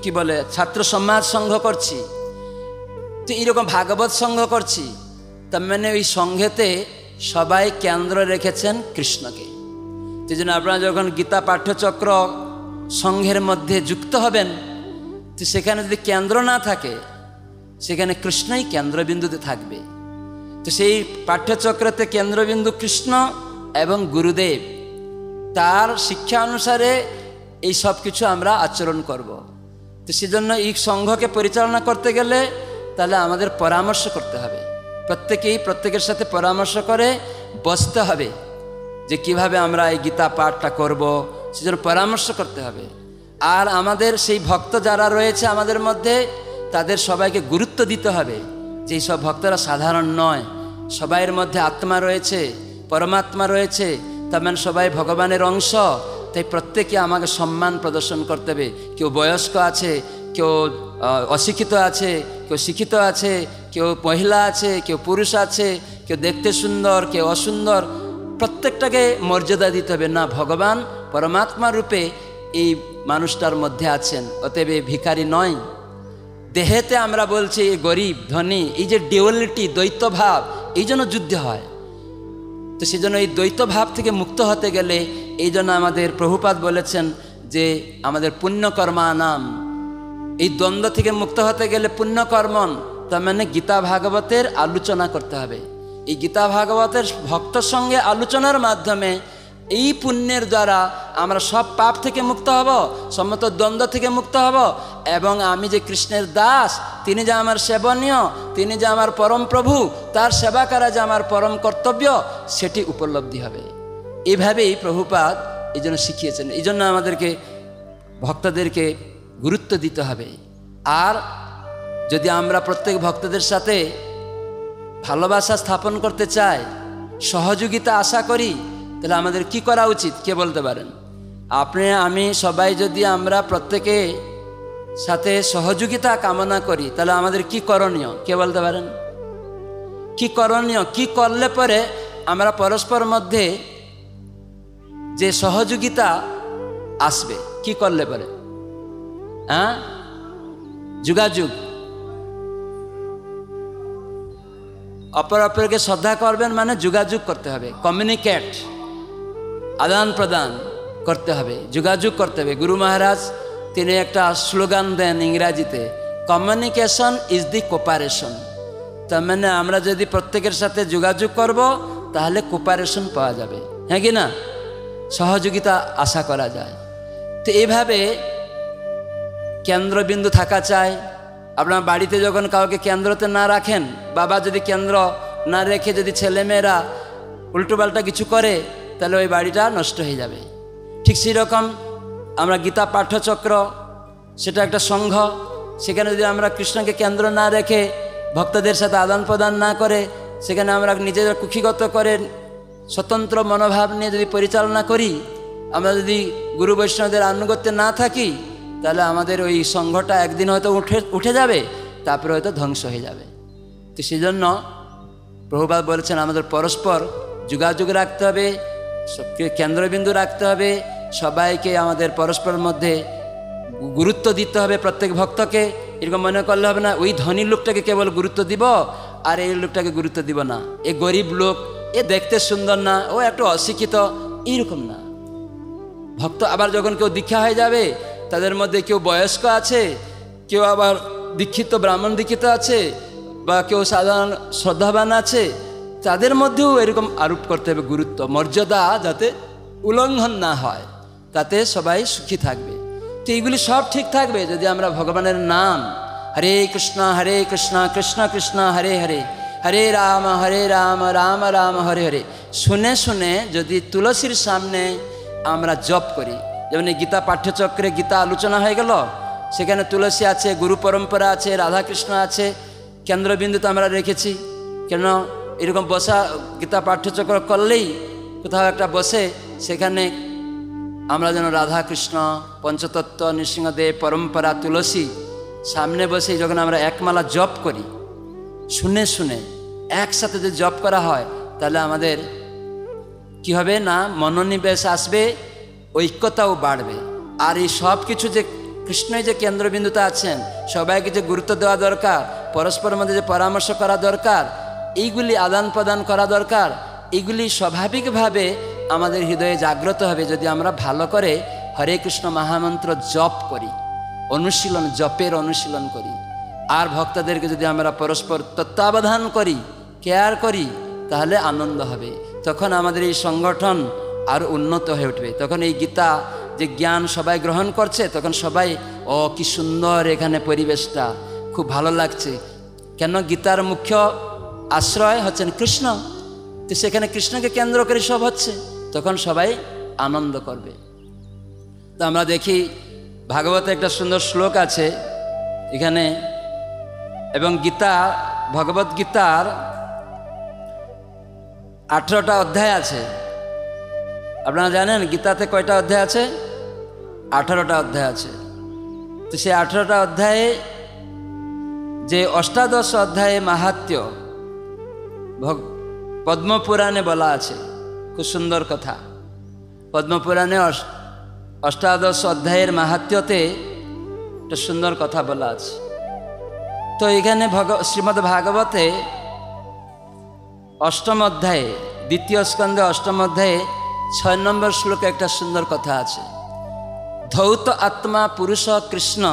কি বলে ছাত্র সমাজ সংঘ করছি, তো এইরকম ভাগবত সংঘ করছি, তার মানে ওই সংঘেতে সবাই কেন্দ্র রেখেছেন কৃষ্ণকে। সেই জন্য আপনারা যখন গীতা পাঠ্যচক্র সংঘের মধ্যে যুক্ত হবেন, তো সেখানে যদি কেন্দ্র না থাকে, সেখানে কৃষ্ণই কেন্দ্রবিন্দুতে থাকবে। তো সেই পাঠ্যচক্রতে কেন্দ্রবিন্দু কৃষ্ণ এবং গুরুদেব, তার শিক্ষা অনুসারে এই সব কিছু আমরা আচরণ করব। তো সেজন্য এই সংঘকে পরিচালনা করতে গেলে তাহলে আমাদের পরামর্শ করতে হবে, প্রত্যেকের সাথে পরামর্শ করে বসতে হবে যে কিভাবে আমরা এই গীতা পাঠটা করব, সেজন্য পরামর্শ করতে হবে। আর আমাদের সেই ভক্ত যারা রয়েছে আমাদের মধ্যে, তাদের সবাইকে গুরুত্ব দিতে হবে যে এই সব ভক্তরা সাধারণ নয়, সবাইয়ের মধ্যে আত্মা রয়েছে, পরমাত্মা রয়েছে, তার মানে সবাই ভগবানের অংশ। তাই প্রত্যেকে আমাকে সম্মান প্রদর্শন করতে হবে। কেউ বয়স্ক আছে, কেউ অশিক্ষিত আছে, কেউ শিক্ষিত আছে, কেউ মহিলা আছে, কেউ পুরুষ আছে, কেউ দেখতে সুন্দর, কেউ অসুন্দর, প্রত্যেকটাকে মর্যাদা দিতে হবে। না, ভগবান পরমাত্মা রূপে এই মানুষটার মধ্যে আছেন, অতএব ভিখারি নয়। দেহেতে আমরা বলছি গরিব ধনী, এই যে ডিউয়ালিটি, দ্বৈত ভাব, এই জন্য যুদ্ধ হয়। তো সেই জন্য এই দ্বৈত ভাব থেকে মুক্ত হতে গেলে এই জন্য আমাদের প্রভুপাদ বলেছেন যে আমাদের পুণ্যকর্মা নাম, এই দ্বন্দ্ব থেকে মুক্ত হতে গেলে পুণ্যকর্মণ, তার মানে গীতা ভাগবতের আলোচনা করতে হবে। এই গীতা ভাগবতের ভক্তর সঙ্গে আলোচনার মাধ্যমে এই পুণ্যের দ্বারা আমরা সব পাপ থেকে মুক্ত হব, সমস্ত দ্বন্দ্ব থেকে মুক্ত হব, এবং আমি যে কৃষ্ণের দাস, তিনি যে আমার সেবনীয়, তিনি যে আমার পরম প্রভু, তার সেবা করা যে আমার পরম কর্তব্য, সেটি উপলব্ধি হবে। এইভাবেই প্রভুপাদ এই জন্য শিখিয়েছেন। এই জন্য আমাদেরকে ভক্তদেরকে গুরুত্ব দিতে হবে। আর যদি আমরা প্রত্যেক ভক্তদের সাথে ভালোবাসা স্থাপন করতে চাই, সহযোগিতা আশা করি, তাহলে আমাদের কি করা উচিত? কে বলতে পারেন? আপনি, আমি, সবাই যদি আমরা প্রত্যেকে সাথে সহযোগিতা কামনা করি, তাহলে আমাদের কি করণীয়? কে বলতে পারেন? কি করণীয়? কি করলে পরে আমরা পরস্পর মধ্যে যে সহযোগিতা আসবে, কি করলে পরে? হ্যাঁ, যোগাযোগ, অপরকে শ্রদ্ধা করবেন মানে যোগাযোগ করতে হবে, কমিউনিকেট, আদান প্রদান করতে হবে, যোগাযোগ করতে হবে। গুরু মহারাজ তিনি একটা স্লোগান দেন ইংরাজিতে, কমিউনিকেশন ইজ দি কোপারেশন। তার মানে আমরা যদি প্রত্যেকের সাথে যোগাযোগ করব, তাহলে কোপারেশন পাওয়া যাবে, হ্যাঁ কি না? সহযোগিতা আশা করা যায়। তো এইভাবে কেন্দ্রবিন্দু থাকা চাই। আপনার বাড়িতে যখন কাউকে কেন্দ্রতে না রাখেন, বাবা যদি কেন্দ্র না রেখে যদি ছেলেমেয়েরা উল্টোপাল্টা কিছু করে, তাহলে ওই বাড়িটা নষ্ট হয়ে যাবে। ঠিক সেই রকম আমরা গীতা পাঠ্যচক্র, সেটা একটা সংঘ, সেখানে যদি আমরা কৃষ্ণকে কেন্দ্র না রেখে ভক্তদের সাথে আদান প্রদান না করে, সেখানে আমরা নিজেদের কুক্ষিগত করে স্বতন্ত্র মনোভাব নিয়ে যদি পরিচালনা করি, আমরা যদি গুরু বৈষ্ণবদের আনুগত্যে না থাকি, তাহলে আমাদের ওই সংঘটা একদিন হয়তো উঠে যাবে, তারপরে হয়তো ধ্বংস হয়ে যাবে। তো সেই জন্য প্রভুপাদ বলেছেন আমাদের পরস্পর যোগাযোগ রাখতে হবে, কেন্দ্রবিন্দু রাখতে হবে, সবাইকে আমাদের পরস্পর মধ্যে গুরুত্ব দিতে হবে। প্রত্যেক ভক্তকে এরকম মনে করলে হবে না ওই ধনী লোকটাকে কেবল গুরুত্ব দিব আর এই লোকটাকে গুরুত্ব দিব না, এ গরিব লোক, এ দেখতে সুন্দর না, ও একটু অশিক্ষিত, এইরকম না। ভক্ত আবার যখন কেউ দীক্ষা হয়ে যাবে, তাদের মধ্যে কেউ বয়স্ক আছে, কেউ আবার দীক্ষিত ব্রাহ্মণ দীক্ষিত আছে, বা কেউ সাধারণ শ্রদ্ধাবান আছে, তাদের মধ্যেও এরকম আরোপ করতে হবে গুরুত্ব, মর্যাদা যাতে উল্লঙ্ঘন না হয়, তাতে সবাই সুখী থাকবে। তো এইগুলি সব ঠিক থাকবে যদি আমরা ভগবানের নাম হরে কৃষ্ণ কৃষ্ণ কৃষ্ণ হরে হরে, হরে রাম রাম রাম হরে হরে শুনে শুনে যদি তুলসীর সামনে আমরা জপ করি। যেমন এই গীতা পাঠ্যচক্রে গীতা আলোচনা হয়ে গেল, সেখানে তুলসী আছে, গুরু পরম্পরা আছে, রাধাকৃষ্ণ আছে, কেন্দ্রবিন্দুতে আমরা রেখেছি। কেন এরকম বসা গীতা পাঠ্যচক্র করলেই কোথাও একটা বসে, সেখানে আমরা যেন রাধাকৃষ্ণ, পঞ্চতত্ত্ব, নৃসিংহদেব, পরম্পরা, তুলসী সামনে বসে যখন আমরা একমালা জপ করি, শুনে শুনে একসাথে যদি জপ করা হয়, তাহলে আমাদের কি হবে না, মনোনিবেশ আসবে, ঐক্যতাও বাড়বে। আর এই সব কিছু যে কৃষ্ণই যে কেন্দ্রবিন্দুতে আছেন, সবাইকে যে গুরুত্ব দেওয়া দরকার, পরস্পরের মধ্যে যে পরামর্শ করা দরকার, এইগুলি আদান প্রদান করা দরকার, এগুলি স্বাভাবিকভাবে আমাদের হৃদয়ে জাগ্রত হবে যদি আমরা ভালো করে হরে কৃষ্ণ মহামন্ত্র জপ করি, অনুশীলন, জপের অনুশীলন করি। আর ভক্তদেরকে যদি আমরা পরস্পর তত্ত্বাবধান করি, কেয়ার করি, তাহলে আনন্দ হবে। তখন আমাদের এই সংগঠন আর উন্নত হয়ে উঠবে। তখন এই গীতা যে জ্ঞান সবাই গ্রহণ করছে, তখন সবাই ও কি সুন্দর এখানে পরিবেশটা, খুব ভালো লাগছে। কেন? গীতার মুখ্য আশ্রয় হচ্ছেন কৃষ্ণ, তো সেখানে কৃষ্ণকে কেন্দ্র করে সব হচ্ছে, তখন সবাই আনন্দ করবে। তো আমরা দেখি ভাগবতে একটা সুন্দর শ্লোক আছে এখানে, এবং গীতা, ভগবত গীতার 18টা অধ্যায় আছে। আপনারা জানেন গীতাতে কয়টা অধ্যায় আছে? 18টা অধ্যায় আছে। তো সেই 18টা অধ্যায়ে যে অষ্টাদশ অধ্যায়ে মাহাত্ম্য পদ্মপুরাণে বলা আছে, খুব সুন্দর কথা। পদ্মপুরাণে অষ্টাদশ অধ্যায়ের মাহাত্ম্যতে একটা সুন্দর কথা বলা আছে। তো এখানে শ্রীমদ্ ভাগবতে অষ্টম অধ্যায়ে, দ্বিতীয় স্কন্ধে অষ্টম অধ্যায়ে 6 নম্বর শ্লোকে একটা সুন্দর কথা আছে। ধৌত আত্মা পুরুষ কৃষ্ণ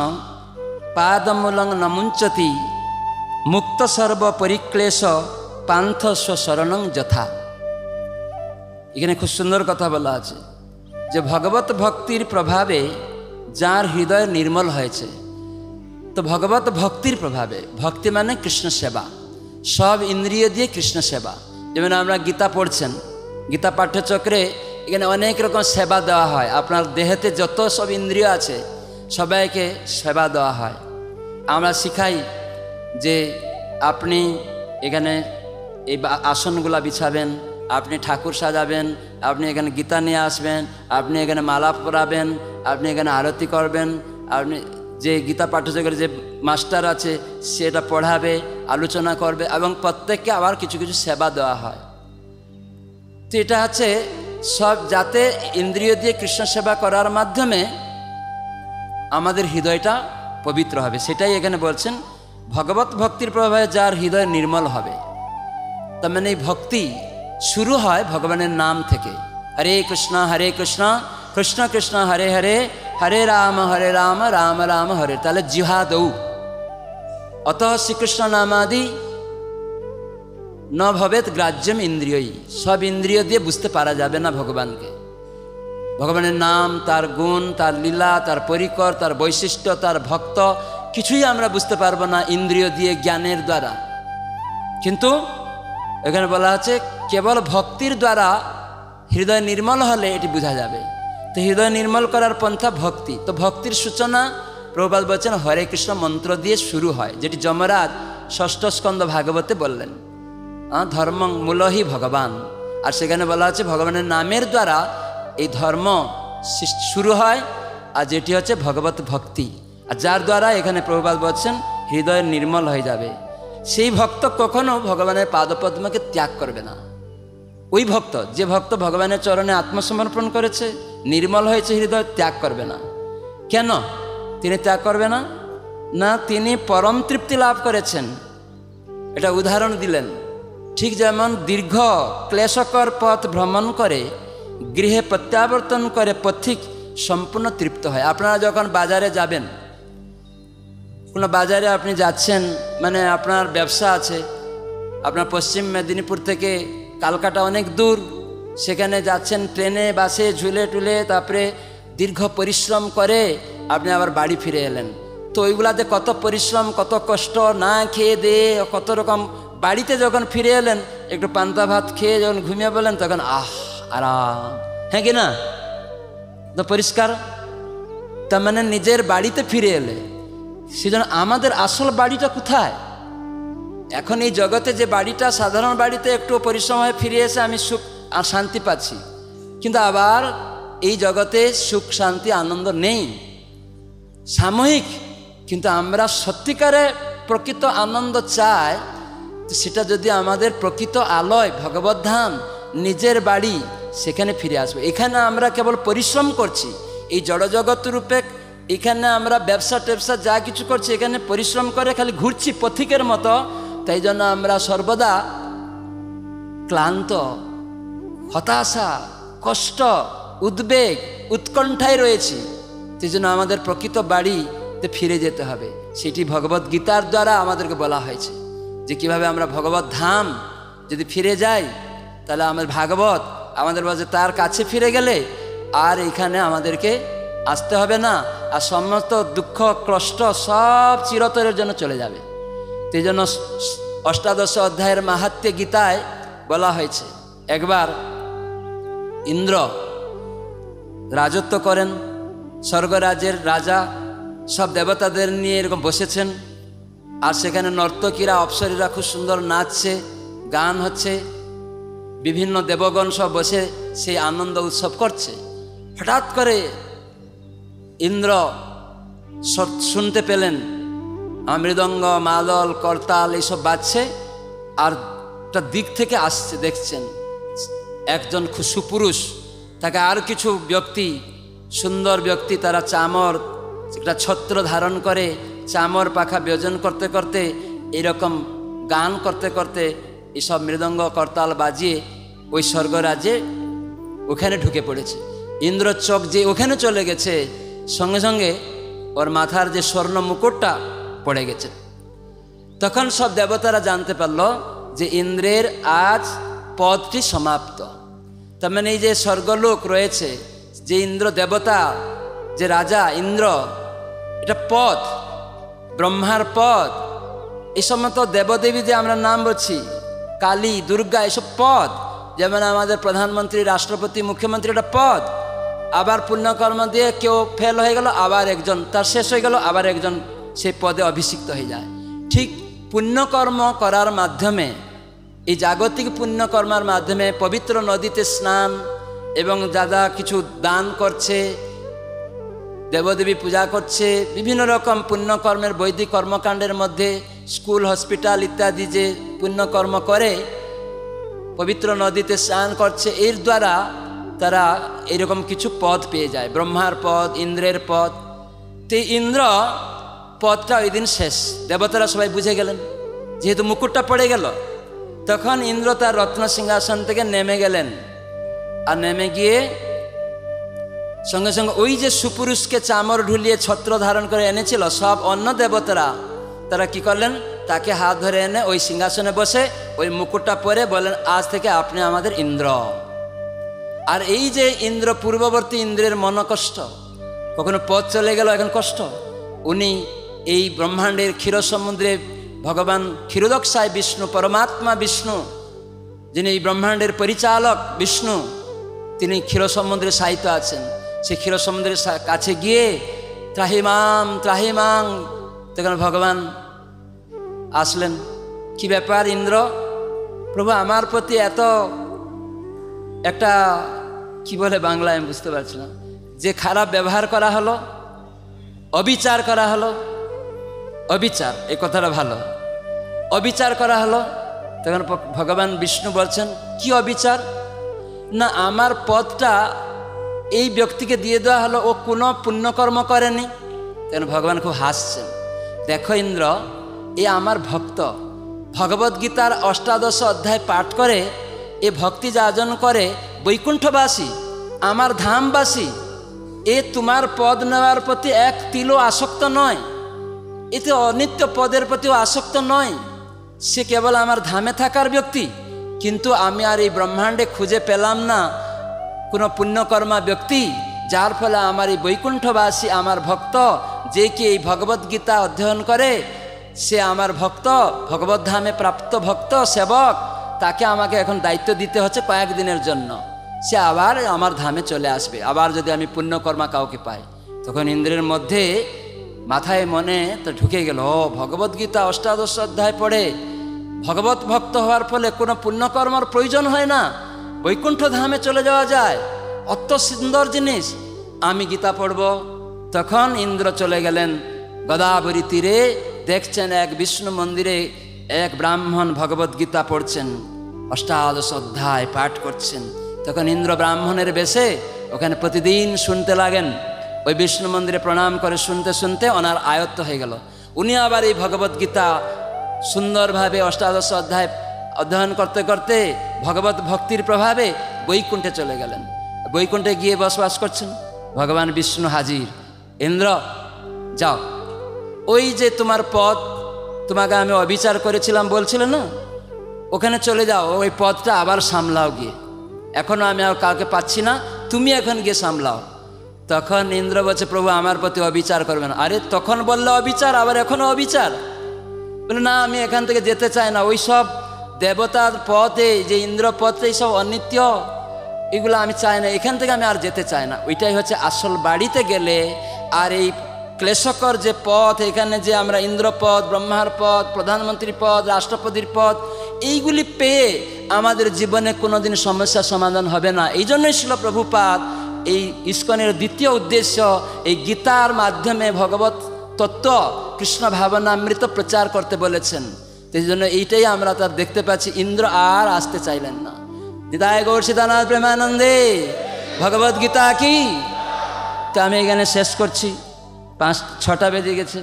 পাদমূলং নমুঞ্চতি মুক্ত সর্ব পরিক্লেশ পান্থ স্বশরণং যথা। এখানে খুব সুন্দর কথা বলা আছে যে ভগবত ভক্তির প্রভাবে যার হৃদয় নির্মল হয়েছে, তো ভগবত ভক্তির প্রভাবে, ভক্তি মানে কৃষ্ণ সেবা, সব ইন্দ্রিয় দিয়ে কৃষ্ণ সেবা। যেমন আমরা গীতা পড়ছেন, গীতা পাঠ্যচক্রে এখানে অনেক রকম সেবা দেওয়া হয়। আপনার দেহেতে যত সব ইন্দ্রিয় আছে সবাইকে সেবা দেওয়া হয়। আমরা শিখাই যে আপনি এখানে এই আসনগুলা বিছাবেন, আপনি ঠাকুর সাজাবেন, আপনি এখানে গীতা নিয়ে আসবেন, আপনি এখানে মালা পরাবেন, আপনি এখানে আরতি করবেন, আপনি যে গীতা পাঠ্যচক্রের যে মাস্টার আছে সেটা পড়াবে, আলোচনা করবে, এবং প্রত্যেককে আবার কিছু কিছু সেবা দেওয়া হয়। তো এটা হচ্ছে সব যাতে ইন্দ্রিয় দিয়ে কৃষ্ণ সেবা করার মাধ্যমে আমাদের হৃদয়টা পবিত্র হবে, সেটাই এখানে বলছেন। ভগবত ভক্তির প্রভাবে যার হৃদয় নির্মল হবে, তার মানে এই ভক্তি শুরু হয় ভগবানের নাম থেকে। হরে কৃষ্ণ কৃষ্ণ কৃষ্ণ হরে হরে, হরে রাম রাম রাম হরে। তাহলে জিহাদৌ অত শ্রীকৃষ্ণ নামাদি ন ভবেত গ্রাহ্যম ইন্দ্রিয়ই। সব ইন্দ্রিয় দিয়ে বুঝতে পারা যাবে না ভগবানকে। ভগবানের নাম, তার গুণ, তার লীলা, তার পরিকর, তার বৈশিষ্ট্য, তার ভক্ত, কিছুই আমরা বুঝতে পারবো না ইন্দ্রিয় দিয়ে, জ্ঞানের দ্বারা। কিন্তু এখানে বলা আছে কেবল ভক্তির দ্বারা হৃদয় নির্মল হলে এটি বোঝা যাবে। তো হৃদয় নির্মল করার পন্থা ভক্তি। তো ভক্তির সূচনা প্রভুপাদ বলছেন হরে কৃষ্ণ মন্ত্র দিয়ে শুরু হয়, যেটি যমরাজ ষষ্ঠ স্কন্ধ ভাগবতে বললেন, ধর্ম মূলহি ভগবান। আর সেখানে বলা আছে ভগবানের নামের দ্বারা এই ধর্ম শুরু হয়, আর যেটি হচ্ছে ভগবত ভক্তি, আর যার দ্বারা এখানে প্রভুপাদ বলছেন হৃদয় নির্মল হয়ে যাবে। সেই ভক্ত কখনো ভগবানের পাদপদ্মকে ত্যাগ করবে না। ওই ভক্ত, যে ভক্ত ভগবানের চরণে আত্মসমর্পণ করেছে, নির্মল হয়েছে হৃদয়, ত্যাগ করবে না। কেন তিনি ত্যাগ করবে না? না, তিনি পরম তৃপ্তি লাভ করেছেন। এটা উদাহরণ দিলেন। ঠিক যেমন দীর্ঘ ক্লেশকর পথ ভ্রমণ করে গৃহে প্রত্যাবর্তন করে পথিক সম্পূর্ণ তৃপ্ত হয়। আপনারা যখন বাজারে যাবেন, কোনো বাজারে আপনি যাচ্ছেন, মানে আপনার ব্যবসা আছে, আপনার পশ্চিম মেদিনীপুর থেকে কালকাটা অনেক দূর, সেখানে যাচ্ছেন ট্রেনে, বাসে, ঝুলে টুলে, তারপরে দীর্ঘ পরিশ্রম করে আপনি আবার বাড়ি ফিরে এলেন। তো ওইগুলাতে কত পরিশ্রম, কত কষ্ট, না খেয়ে দিয়ে কত রকম। বাড়িতে যখন ফিরে এলেন, একটু পান্তা ভাত খেয়ে যখন ঘুমিয়ে বলেন, তখন আরাম, হ্যাঁ কি না? তো পরিষ্কার। তার মানে নিজের বাড়িতে ফিরে এলে। সেজন্য আমাদের আসল বাড়িটা কোথায়? এখন এই জগতে যে বাড়িটা, সাধারণ বাড়িতে একটু পরিশ্রম হয়ে ফিরে এসে আমি সুখ আর শান্তি পাচ্ছি, কিন্তু আবার এই জগতে সুখ, শান্তি, আনন্দ নেই, সাময়িক। কিন্তু আমরা সত্যিকারে প্রকৃত আনন্দ চাই, সেটা যদি আমাদের প্রকৃত আলয় ভগবত ধাম, নিজের বাড়ি, সেখানে ফিরে আসবে। এখানে আমরা কেবল পরিশ্রম করছি, এই জড়জগৎ রূপে এখানে আমরা ব্যবসা ট্যাবসা যা কিছু করছি, এখানে পরিশ্রম করে খালি ঘুরছি পথিকের মতো। তাই জন্য আমরা সর্বদা ক্লান্ত, হতাশা, কষ্ট, উদ্বেগ, উৎকণ্ঠায় রয়েছি, সেই জন্য আমাদের প্রকৃত বাড়িতে ফিরে যেতে হবে। সেটি ভগবত গীতার দ্বারা আমাদেরকে বলা হয়েছে যে কীভাবে আমরা ভগবত ধাম যদি ফিরে যাই, তাহলে আমাদের ভাগবত আমাদের বলছে তার কাছে ফিরে গেলে আর এখানে আমাদেরকে আসতে হবে না, আর সমস্ত দুঃখ কষ্ট সব চিরতরের জন্য চলে যাবে। সেই জন্য অষ্টাদশ অধ্যায়ের মাহাত্ম্য গীতায় বলা হয়েছে, একবার ইন্দ্র রাজত্ব করেন, স্বর্গরাজ্যের রাজা, সব দেবতাদের নিয়ে এরকম বসেছেন, আর সেখানে নর্তকীরা অপ্সরীরা খুব সুন্দর নাচছে, গান হচ্ছে, বিভিন্ন দেবগণ সব বসে সেই আনন্দ উৎসব করছে। হঠাৎ করে ইন্দ্র শুনতে পেলেন মৃদঙ্গ, মাদল, করতাল এইসব বাজছে, আর একটা দিক থেকে আসছে, দেখছেন একজন সুপুরুষ, তাকে আর কিছু ব্যক্তি, সুন্দর ব্যক্তি, তারা চামর, একটা ছত্র ধারণ করে চামর পাখা ব্যজন করতে করতে, এইরকম গান করতে করতে এইসব মৃদঙ্গ করতাল বাজিয়ে ওই স্বর্গরাজ্যে ওখানে ঢুকে পড়েছে। ইন্দ্র চোখ যে ওখানে চলে গেছে, সঙ্গে সঙ্গে ওর মাথার যে স্বর্ণ মুকুটটা পড়ে গেছে। তখন সব দেবতারা জানতে পারল যে ইন্দ্রের আজ পদটি সমাপ্ত। তার মানে এই যে স্বর্গলোক রয়েছে, যে ইন্দ্র দেবতা, যে রাজা ইন্দ্র, এটা পদ, ব্রহ্মার পদ। এই সমস্ত দেবদেবী যে আমরা নাম বলছি, কালী, দুর্গা, এসব পদ। যেমন আমাদের প্রধানমন্ত্রী, রাষ্ট্রপতি, মুখ্যমন্ত্রী, এটা পদ। আবার পুণ্যকর্ম দিয়ে কেউ ফেল হয়ে গেল, আবার একজন তার শেষ হয়ে গেল, আবার একজন সেই পদে অভিষিক্ত হয়ে যায়। ঠিক পুণ্যকর্ম করার মাধ্যমে, এই জাগতিক পুণ্যকর্মার মাধ্যমে, পবিত্র নদীতে স্নান এবং যা কিছু দান করছে, দেবদেবী পূজা করছে, বিভিন্ন রকম পুণ্যকর্মের বৈদিক কর্মকাণ্ডের মধ্যে স্কুল, হসপিটাল ইত্যাদি যে পুণ্যকর্ম করে, পবিত্র নদীতে স্নান করছে, এর দ্বারা তারা এরকম কিছু পদ পেয়ে যায়, ব্রহ্মার পদ, ইন্দ্রের পদ। তো ইন্দ্র পদটা ওই দিন শেষ, দেবতারা সবাই বুঝে গেলেন, যেহেতু মুকুটটা পড়ে গেল। তখন ইন্দ্র তার রত্ন সিংহাসন থেকে নেমে গেলেন, আর নেমে গিয়ে সঙ্গে সঙ্গে ওই যে সুপুরুষকে চামর ঢুলিয়ে ছত্র ধারণ করে এনেছিল, সব অন্য দেবতারা তারা কি করলেন, তাকে হাত ধরে এনে ওই সিংহাসনে বসে ওই মুকুটটা পরে বলেন, আজ থেকে আপনি আমাদের ইন্দ্র। আর এই যে ইন্দ্র, পূর্ববর্তী ইন্দ্রের মনকষ্ট, কখনো পথ চলে গেল, এখন কষ্ট। উনি এই ব্রহ্মাণ্ডের ক্ষীর সমুদ্রে ভগবান ক্ষীরোদকসায় বিষ্ণু, পরমাত্মা বিষ্ণু, যিনি এই ব্রহ্মাণ্ডের পরিচালক বিষ্ণু, তিনি ক্ষীর সমুদ্রে শায়িত আছেন। সে ক্ষীর সমুদ্রের কাছে গিয়ে ত্রাহিমাম ত্রাহিমাং, তখন ভগবান আসলেন, কি ব্যাপার ইন্দ্র? প্রভু, আমার প্রতি এত একটা কি বলে বাংলায় আমি বুঝতে পারছি না, যে খারাপ ব্যবহার করা হলো, অবিচার করা হলো, অবিচার, এই কথাটা ভালো, অবিচার করা হলো। তখন ভগবান বিষ্ণু বলছেন, কি অবিচার? না, আমার পদটা এই ব্যক্তিকে দিয়ে দেওয়া হলো, ও কোনো পুণ্যকর্ম করেনি। তখন ভগবান খুব হাসছেন, দেখো ইন্দ্র, এ আমার ভক্ত, ভগবদ্গীতার অষ্টাদশ অধ্যায় পাঠ করে এ ভক্তি যাজন করে, বৈকুণ্ঠবাসী, আমার ধামবাসী, এ তোমার পদ নেওয়ার প্রতি এক তিলও আসক্ত নয়, এতে অনিত্য পদের প্রতিও আসক্ত নয়, সে কেবল আমার ধামে থাকার ব্যক্তি। কিন্তু আমি আর এই ব্রহ্মাণ্ডে খুঁজে পেলাম না কোনো পুণ্যকর্মা ব্যক্তি, যার ফলে আমার এই বৈকুণ্ঠবাসী, আমার ভক্ত, যে কি এই ভগবদ্গীতা অধ্যয়ন করে, সে আমার ভক্ত, ভগবত ধামে প্রাপ্ত ভক্ত সেবক, তাকে আমাকে এখন দায়িত্ব দিতে হচ্ছে কয়েকদিনের জন্য, সে আবার আমার ধামে চলে আসবে, আবার যদি আমি পুণ্যকর্মা কাউকে পাই। তখন ইন্দ্রের মধ্যে মাথায় মনে তো ঢুকে গেল, ও ভগবদ্গীতা অষ্টাদশ অধ্যায় পড়ে ভগবত ভক্ত হওয়ার ফলে কোনো পুণ্যকর্মর প্রয়োজন হয় না, বৈকুণ্ঠ ধামে চলে যাওয়া যায়, অত সুন্দর জিনিস, আমি গীতা পড়ব। তখন ইন্দ্র চলে গেলেন গোদাবরী তীরে, দেখছেন এক বিষ্ণু মন্দিরে এক ব্রাহ্মণ ভগবদ্গীতা পড়ছেন, অষ্টাদশ অধ্যায় পাঠ করছেন। তখন ইন্দ্র ব্রাহ্মণের বেশে ওখানে প্রতিদিন শুনতে লাগেন, ওই বিষ্ণু মন্দিরে প্রণাম করে শুনতে শুনতে ওনার আয়ত্ত হয়ে গেল। উনি আবার এই ভগবদ্গীতা সুন্দরভাবে অষ্টাদশ অধ্যায় অধ্যয়ন করতে করতে ভগবত ভক্তির প্রভাবে বৈকুণ্ঠে চলে গেলেন। বৈকুণ্ঠে গিয়ে বসবাস করছেন। ভগবান বিষ্ণু হাজির, ইন্দ্র যাও, ওই যে তোমার পদ, তোমাকে আমি অবিচার করেছিলাম বলছিলে না, ওখানে চলে যাও, ওই পদটা আবার সামলাও গিয়ে, এখনও আমি আর কাউকে পাচ্ছি না, তুমি এখন গিয়ে সামলাও। তখন ইন্দ্র বলছে, প্রভু আমার প্রতি অবিচার করবেন। আরে তখন বললে অবিচার, আবার এখনও অবিচার? বলে না, আমি এখান থেকে যেতে চাই না, ওই সব দেবতার পথে যে ইন্দ্র পথে এইসব অনিত্য, এগুলো আমি চাই না, এখান থেকে আমি আর যেতে চাই না। ওইটাই হচ্ছে আসল। বাড়িতে গেলে আর এই ক্লেশকর যে পথ, এখানে যে আমরা ইন্দ্রপদ, ব্রহ্মার পদ, প্রধানমন্ত্রী পদ, রাষ্ট্রপতির পদ, এইগুলি পেয়ে আমাদের জীবনে কোনোদিন সমস্যার সমাধান হবে না। এই জন্যই ছিল প্রভুপাদ এই ইস্কনের দ্বিতীয় উদ্দেশ্য এই গীতার মাধ্যমে ভগবত তত্ত্ব, কৃষ্ণ ভাবনামৃত প্রচার করতে বলেছেন। এই জন্য এইটাই আমরা তার দেখতে পাচ্ছি, ইন্দ্র আর আসতে চাইলেন না। নিতাই গৌর সীতানাথ প্রেমানন্দে ভগবদ গীতা কি। তো আমি এখানে শেষ করছি, 5-6টা বেজে গেছে।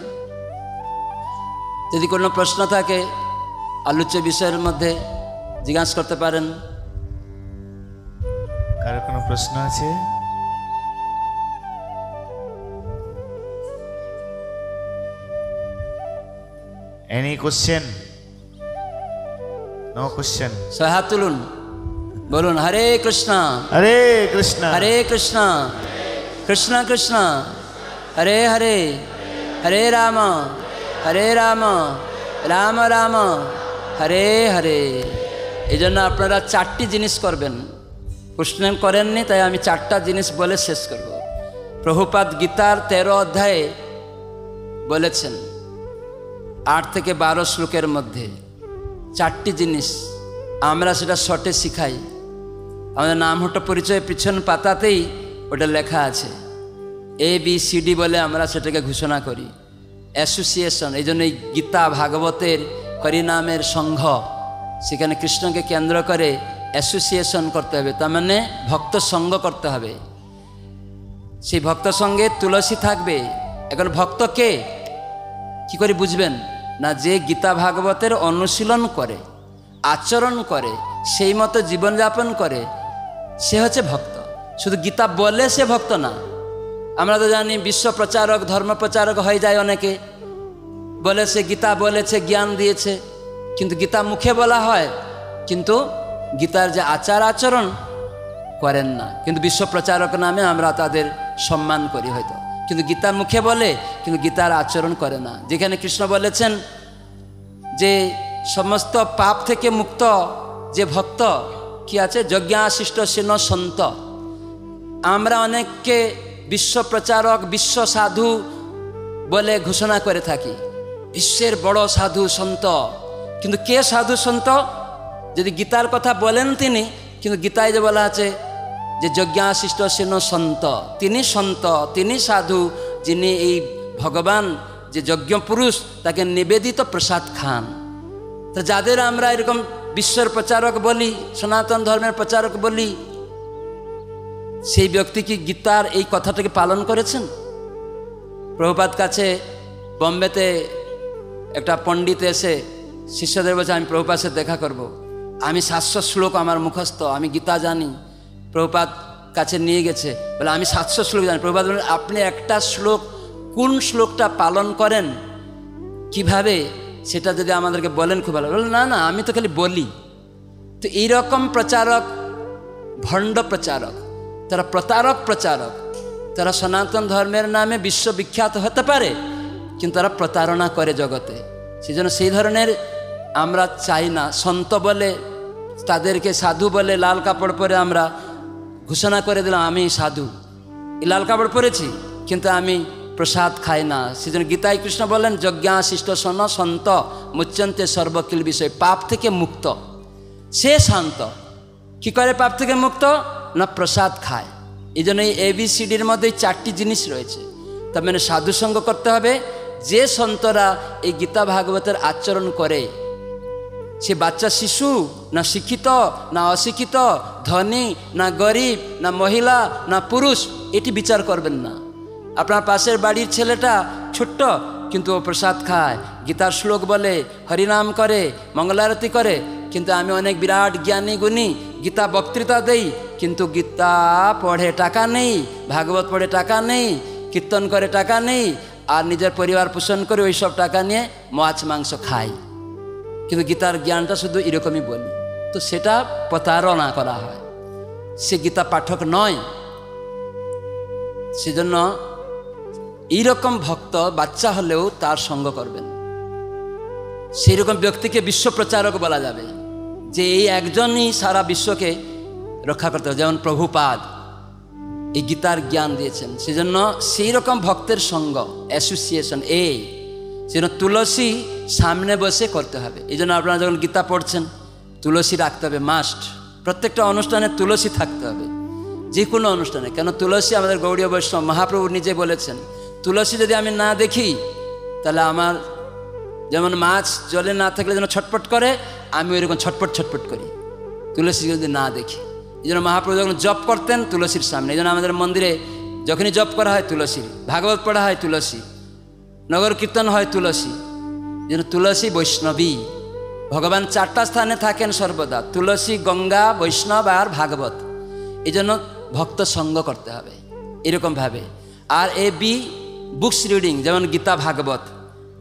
যদি কোনো প্রশ্ন থাকে আলোচ্য বিষয়ের মধ্যে জিজ্ঞাসা করতে পারেন। কারো কোনো প্রশ্ন আছে? Any question? No question. হাত তুলুন, বলুন হরে কৃষ্ণ হরে কৃষ্ণ হরে কৃষ্ণ কৃষ্ণ কৃষ্ণ হরে হরে, হরে রাম রাম রাম হরে হরে। এই জন্য আপনারা 4টি জিনিস করবেন। প্রশ্ন করেননি, তাই আমি 4টা জিনিস বলে শেষ করব। প্রভুপাদ গীতার 13 অধ্যায়ে বলেছেন 8 থেকে 12 শ্লোকের মধ্যে 4টি জিনিস, আমরা সেটা শর্টে শিখাই। আমাদের নামহট্ট পরিচয় পিছন পাতাতেই ওটা লেখা আছে, ABCD বলে আমরা সেটাকে ঘোষণা করি, অ্যাসোসিয়েশন। এই জন্য এই গীতা ভাগবতের হরিনামের সংঘ, সেখানে কৃষ্ণকে কেন্দ্র করে অ্যাসোসিয়েশন করতে হবে, তার মানে ভক্ত সঙ্গ করতে হবে। সেই ভক্ত সঙ্গে তুলসী থাকবে। এখন ভক্ত কে, কি করে বুঝবেন? না, যে গীতা ভাগবতের অনুশীলন করে, আচরণ করে, সেই মতো জীবনযাপন করে, সে হচ্ছে ভক্ত। শুধু গীতা বলে সে ভক্ত না। আমরা তো জানি বিশ্ব প্রচারক, ধর্ম প্রচারক হয়ে যায় অনেকে, বলে সে গীতা বলেছে, জ্ঞান দিয়েছে, কিন্তু গীতা মুখে বলা হয়, কিন্তু গীতার যে আচার আচরণ করেন না। কিন্তু বিশ্ব প্রচারক নামে আমরা তাদের সম্মান করি হয়তো, কিন্তু গীতা মুখে বলে, কিন্তু গীতার আচরণ করে না। যেখানে কৃষ্ণ বলেছেন যে সমস্ত পাপ থেকে মুক্ত যে ভক্ত কি আছে, যজ্ঞাশিষ্ট সেন সন্ত। আমরা অনেককে বিশ্ব প্রচারক, বিশ্ব সাধু বলে ঘোষণা করে থাকি, বিশ্বের বড় সাধু সন্ত। কিন্তু কে সাধু সন্ত? যদি গীতার কথা বলেন তিনি, কিন্তু গীতায় যে বলা আছে যে যজ্ঞাশিষ্ট সেন সন্ত, তিনি সন্ত, তিনি সাধু, যিনি এই ভগবান যে যজ্ঞ পুরুষ তাকে নিবেদিত প্রসাদ খান। তো যাদের আমরা এরকম বিশ্বের প্রচারক বলি, সনাতন ধর্মের প্রচারক বলি, সেই ব্যক্তি কি গীতার এই কথাটাকে পালন করেছেন? প্রভুপাদ কাছে বম্বেতে একটা পণ্ডিত এসে শিষ্যদের বলছে, আমি প্রভুপাদ সাথে দেখা করব, আমি 700 শ্লোক আমার মুখস্থ, আমি গীতা জানি। প্রভুপাদ কাছে নিয়ে গেছে, বলে আমি 700 শ্লোক জানি। প্রভুপাদ বলেন, আপনি একটা শ্লোক, কোন শ্লোকটা পালন করেন, কিভাবে, সেটা যদি আমাদেরকে বলেন খুব ভালো। বলেন না না, আমি তো খালি বলি। তো এইরকম প্রচারক ভণ্ড প্রচারক, তারা প্রতারক প্রচারক, তারা সনাতন ধর্মের নামে বিশ্ববিখ্যাত হতে পারে, কিন্তু তারা প্রতারণা করে জগতে। সেই জন্য সেই ধরনের আমরা চাই না। সন্ত বলে তাদেরকে সাধু বলে লাল কাপড় পরে আমরা ঘোষণা করে দিলাম আমি সাধু, এই লাল কাপড় পরেছি, কিন্তু আমি প্রসাদ খাই না। সেজন্য গীতায় কৃষ্ণ বলেন, যজ্ঞাশিষ্ট সন সন্ত মুচ্যন্তে সর্বকিল বিষয়। পাপ থেকে মুক্ত সে শান্ত। কি করে পাপ থেকে মুক্ত? না প্রসাদ খায়। এই জন্য এই ABCDর মধ্যে 4টি জিনিস রয়েছে। তার মানে সাধুসঙ্গ করতে হবে। যে সন্তরা এই গীতা ভাগবতের আচরণ করে, সে বাচ্চা শিশু না শিক্ষিত না অশিক্ষিত, ধনী না গরিব, না মহিলা না পুরুষ, এটি বিচার করবেন না। আপনার পাশের বাড়ির ছেলেটা ছোট্ট, কিন্তু ও প্রসাদ খায়, গীতার শ্লোক বলে, হরিনাম করে, মঙ্গলারতি করে, কিন্তু আমি অনেক বিরাট জ্ঞানী গুণী, গীতা বক্তৃতা দেই, কিন্তু গীতা পড়ে টাকা নেই, ভাগবত পড়ে টাকা নেই, কীর্তন করে টাকা নেই, আর নিজের পরিবার পোষণ করে ওই সব টাকা নিয়ে মাছ মাংস খাই, কিন্তু গীতার জ্ঞানটা শুধু এরকমই বলি, তো সেটা প্রতারণা করা হয়, সে গীতা পাঠক নয়। সেজন্য এইরকম ভক্ত বাচ্চা হলেও তার সঙ্গ করবেন। সেই রকম ব্যক্তিকে বিশ্ব প্রচারক বলা যাবে, যে এই একজনই সারা বিশ্বকে রক্ষা করতে হবে। যেমন প্রভুপাদ এই গীতার জ্ঞান দিয়েছেন, সেজন্য সেই রকম ভক্তের সঙ্গ, অ্যাসোসিয়েশন, সেজন্য তুলসী সামনে বসে করতে হবে। এই জন্য আপনারা যখন গীতা পড়ছেন তুলসী রাখতে হবে, মাস্ট। প্রত্যেকটা অনুষ্ঠানে তুলসী থাকতে হবে, যে কোনো অনুষ্ঠানে। কেন তুলসী আমাদের গৌড়ীয় বৈষ্ণব মহাপ্রভু নিজে বলেছেন, তুলসী যদি আমি না দেখি তাহলে আমার, যেমন মাছ জলে না থাকলে যেন ছটপট করে, আমি ওইরকম ছটপট ছটপট করি তুলসী যদি না দেখি। এই জন্য মহাপ্রভু যখন জপ করতেন তুলসীর সামনে। এই জন্য আমাদের মন্দিরে যখনই জপ করা হয় তুলসীর, ভাগবত পড়া হয় তুলসী, নগর কীর্তন হয় তুলসী। এই জন্য তুলসী বৈষ্ণবী। ভগবান চারটা স্থানে থাকেন সর্বদা, তুলসী, গঙ্গা, বৈষ্ণব আর ভাগবত। এই জন্য ভক্ত সঙ্গ করতে হবে এরকমভাবে। আর বুকস রিডিং, যেমন গীতা, ভাগবত।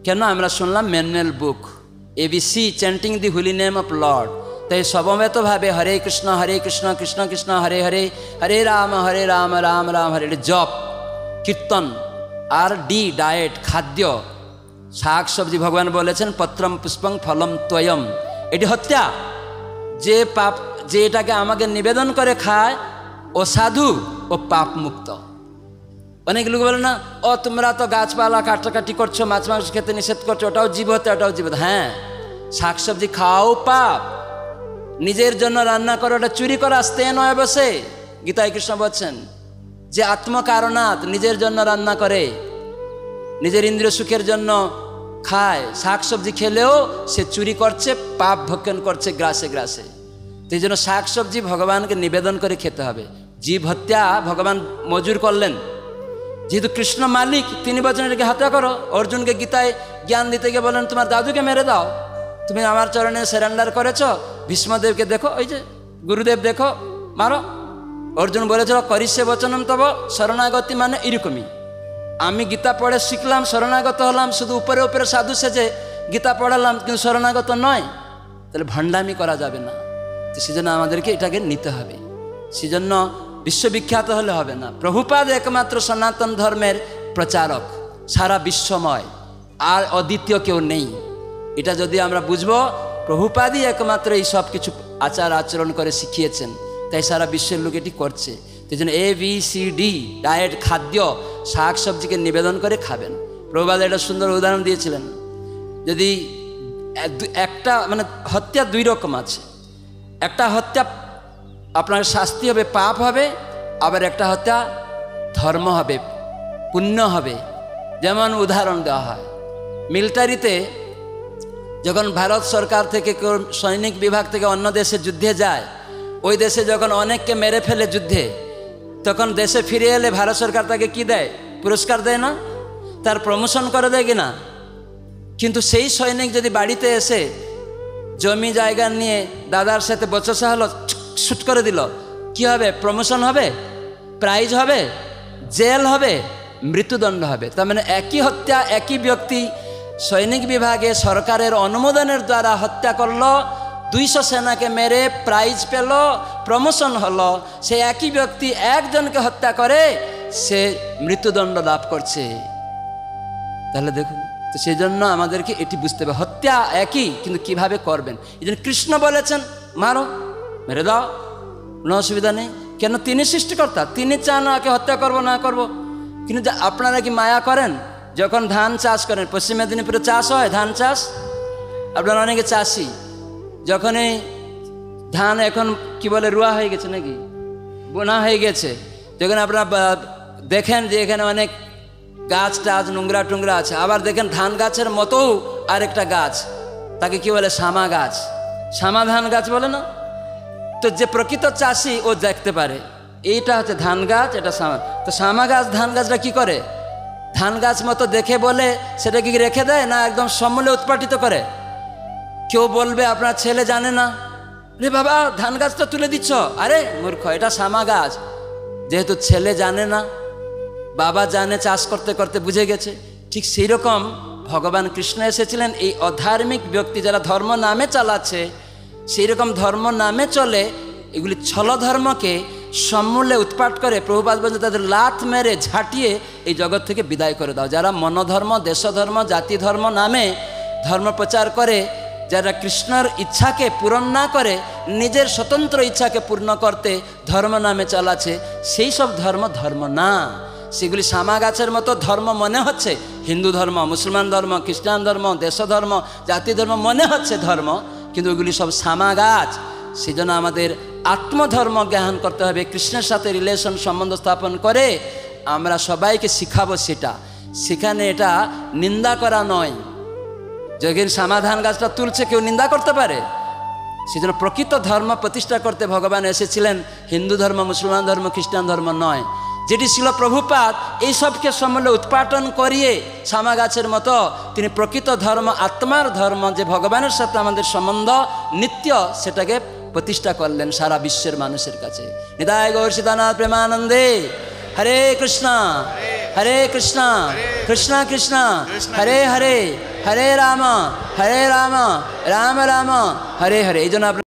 কেন আমরা শুনলাম manual book, ABC chanting the Holi name of Lord. তাই সমবেতভাবে হরে কৃষ্ণ কৃষ্ণ কৃষ্ণ হরে হরে, হরে রাম রাম রাম হরে, জপ, কীর্তন। আর ডায়েট, খাদ্য, শাক সবজি। ভগবান বলেছেন পত্রম পুষ্পং ফলম ত্বয়ম, এটি হত্যা। যে এটাকে আমাকে নিবেদন করে খায় ও সাধু, ও পাপ মুক্ত। অনেক লোক বলে না, ও তোমরা তো গাছপালা কাটাকাটি করছো, মাছ মাংস খেতে নিষেধ করছো, ওটাও জীব হত্যা, ওটাও জীব। হ্যাঁ, শাকসবজি খাও পাপ, নিজের জন্য রান্না করো, ওটা চুরি করা আসতে নয় বসে। গীতায় কৃষ্ণ বলছেন যে আত্মকারণাৎ, নিজের জন্য রান্না করে, নিজের ইন্দ্রিয় সুখের জন্য খায়, শাকসবজি খেলেও সে চুরি করছে, পাপ ভক্ষণ করছে গ্রাসে গ্রাসে। এই জন্য শাকসবজি ভগবানকে নিবেদন করে খেতে হবে। জীব হত্যা ভগবান মজুর করলেন, যেহেতু কৃষ্ণ মালিক, তিনি বলছেন এটাকে হত্যা করো। অর্জুনকে গীতায় জ্ঞান দিতে গিয়ে বলেন তোমার দাদুকে মেরে দাও, তুমি আমার চরণে সারেন্ডার করেছ। ভীষ্মদেবকে দেখো, ওই যে গুরুদেব দেখো, মারো। অর্জুন বলেছিল করিষ্যে বচনম তব, শরণাগতি মানে এরকমই। আমি গীতা পড়ে শিখলাম, শরণাগত হলাম, শুধু উপরে উপরে সাধু সেজে গীতা পড়ালাম, কিন্তু শরণাগত নয়, তাহলে ভণ্ডামি করা যাবে না। তো সেজন্য আমাদেরকে এটাকে নিতে হবে। সেজন্য বিশ্ববিখ্যাত হলে হবে না। প্রভুপাদ একমাত্র সনাতন ধর্মের প্রচারক, সারা বিশ্বময়, আর অদ্বিতীয় কেউ নেই। এটা যদি আমরা বুঝবো, প্রভুপাদই একমাত্র এই সব কিছু আচার আচরণ করে শিখিয়েছেন, তাই সারা বিশ্বের লোক এটি করছে। সেই জন্য ABCD ডায়েট, খাদ্য, শাক সবজিকে নিবেদন করে খাবেন। প্রভুপাদ একটা সুন্দর উদাহরণ দিয়েছিলেন, যদি একটা মানে হত্যা দুই রকম আছে, একটা হত্যা আপনার শাস্তি হবে, পাপ হবে, আবার একটা হত্যা ধর্ম হবে, পুণ্য হবে। যেমন উদাহরণ দেওয়া হয়, মিলিটারিতে যখন ভারত সরকার থেকে সৈনিক বিভাগ থেকে অন্য দেশে যুদ্ধে যায়, ওই দেশে যখন অনেককে মেরে ফেলে যুদ্ধে, তখন দেশে ফিরে এলে ভারত সরকার তাকে কি দেয়? পুরস্কার দেয় না? তার প্রমোশন করে দেয় কিনা? কিন্তু সেই সৈনিক যদি বাড়িতে এসে জমি জায়গা নিয়ে দাদার সাথে বচসা হলো, শুট করে দিল, কি হবে? প্রমোশন হবে, প্রাইজ হবে, জেল হবে, মৃত্যুদণ্ড হবে। তার মানে একই হত্যা, একই ব্যক্তি সৈনিক বিভাগে সরকারের অনুমোদনের দ্বারা হত্যা করলো, 200 সেনাকে মেরে প্রাইজ পেল, প্রমোশন হলো। সে একই ব্যক্তি একজনকে হত্যা করে, সে মৃত্যুদণ্ড লাভ করছে। তাহলে দেখুন, তো সেই জন্য আমাদেরকে এটি বুঝতে হবে, হত্যা একই, কিন্তু কিভাবে করবেন। এই জন্য কৃষ্ণ বলেছেন মারো, মেরে দাও, কোনো অসুবিধা নেই। কেন? তিনি সৃষ্টিকর্তা, তিনি চান একে হত্যা করব না করব। কিন্তু আপনারা কি মায়া করেন? যখন ধান চাষ করেন, পশ্চিম মেদিনীপুরে চাষ হয় ধান চাষ, আপনারা অনেকে চাষি, যখনই ধান এখন কি বলে রুয়া হয়ে গেছে নাকি বোনা হয়ে গেছে, যখন আপনারা দেখেন যে এখানে অনেক গাছ টাছ নোংরা টুংরা আছে, আবার দেখেন ধান গাছের মতো আরেকটা গাছ, তাকে কি বলে? শামা গাছ, শামা ধান গাছ বলে না? তো যে প্রকৃত চাষি ও দেখতে পারে এইটা হচ্ছে ধান গাছ, এটা শামা। তো শামা গাছ ধান গাছটা কি করে? ধান গাছ মতো দেখে বলে সেটা কি রেখে দেয় না একদম সমূলে উৎপাটিত করে? কেউ বলবে আপনার ছেলে জানে না, রে বাবা ধান গাছটা তুলে দিচ্ছ, আরে মূর্খ এটা শামা গাছ। যেহেতু ছেলে জানে না, বাবা জানে, চাষ করতে করতে বুঝে গেছে। ঠিক সেই রকম ভগবান কৃষ্ণ এসেছিলেন এই অধার্মিক ব্যক্তি যারা ধর্ম নামে চালাচ্ছে, সেই রকম ধর্ম নামে চলে, এগুলি ছল ধর্মকে সমূলে উৎপাট করে প্রভুপাদ বলতে তাদের লাথ মেরে ঝাঁটিয়ে এই জগৎ থেকে বিদায় করে দাও। যারা মনোধর্ম, দেশধর্ম, জাতি ধর্ম নামে ধর্ম প্রচার করে, যারা কৃষ্ণের ইচ্ছাকে পূরণ না করে নিজের স্বতন্ত্র ইচ্ছাকে পূর্ণ করতে ধর্ম নামে চালাচ্ছে, সেই সব ধর্ম ধর্ম না। সেগুলি শামা গাছের মতো ধর্ম মনে হচ্ছে, হিন্দু ধর্ম, মুসলমান ধর্ম, খ্রিস্টান ধর্ম, দেশধর্ম, জাতি ধর্ম মনে হচ্ছে ধর্ম, কিন্তু ওগুলি সব শামা গাছ। সেই জন্য আমাদের আত্মধর্ম জ্ঞান করতে হবে, কৃষ্ণের সাথে রিলেশন সম্বন্ধ স্থাপন করে আমরা সবাইকে শিখাবো। সেখানে এটা নিন্দা করা নয়। যখন সমাধান গাছটা তুলছে কেউ নিন্দা করতে পারে? সেজন্য প্রকৃত ধর্ম প্রতিষ্ঠা করতে ভগবান এসেছিলেন, হিন্দু ধর্ম, মুসলমান ধর্ম, খ্রিস্টান ধর্ম নয়। যেটি ছিল প্রভুপাদ এইসবকে সমূলে উৎপাটন করিয়ে শামা গাছের মতো তিনি প্রকৃত ধর্ম, আত্মার ধর্ম, যে ভগবানের সাথে আমাদের সম্বন্ধ নিত্য, সেটাকে প্রতিষ্ঠা করলেন সারা বিশ্বের মানুষের কাছে। নিতাই গৌর সীতানাথ প্রেমানন্দে। হরে কৃষ্ণ হরে কৃষ্ণ কৃষ্ণ কৃষ্ণ হরে হরে, হরে রাম রাম রাম হরে হরে। এই জন্য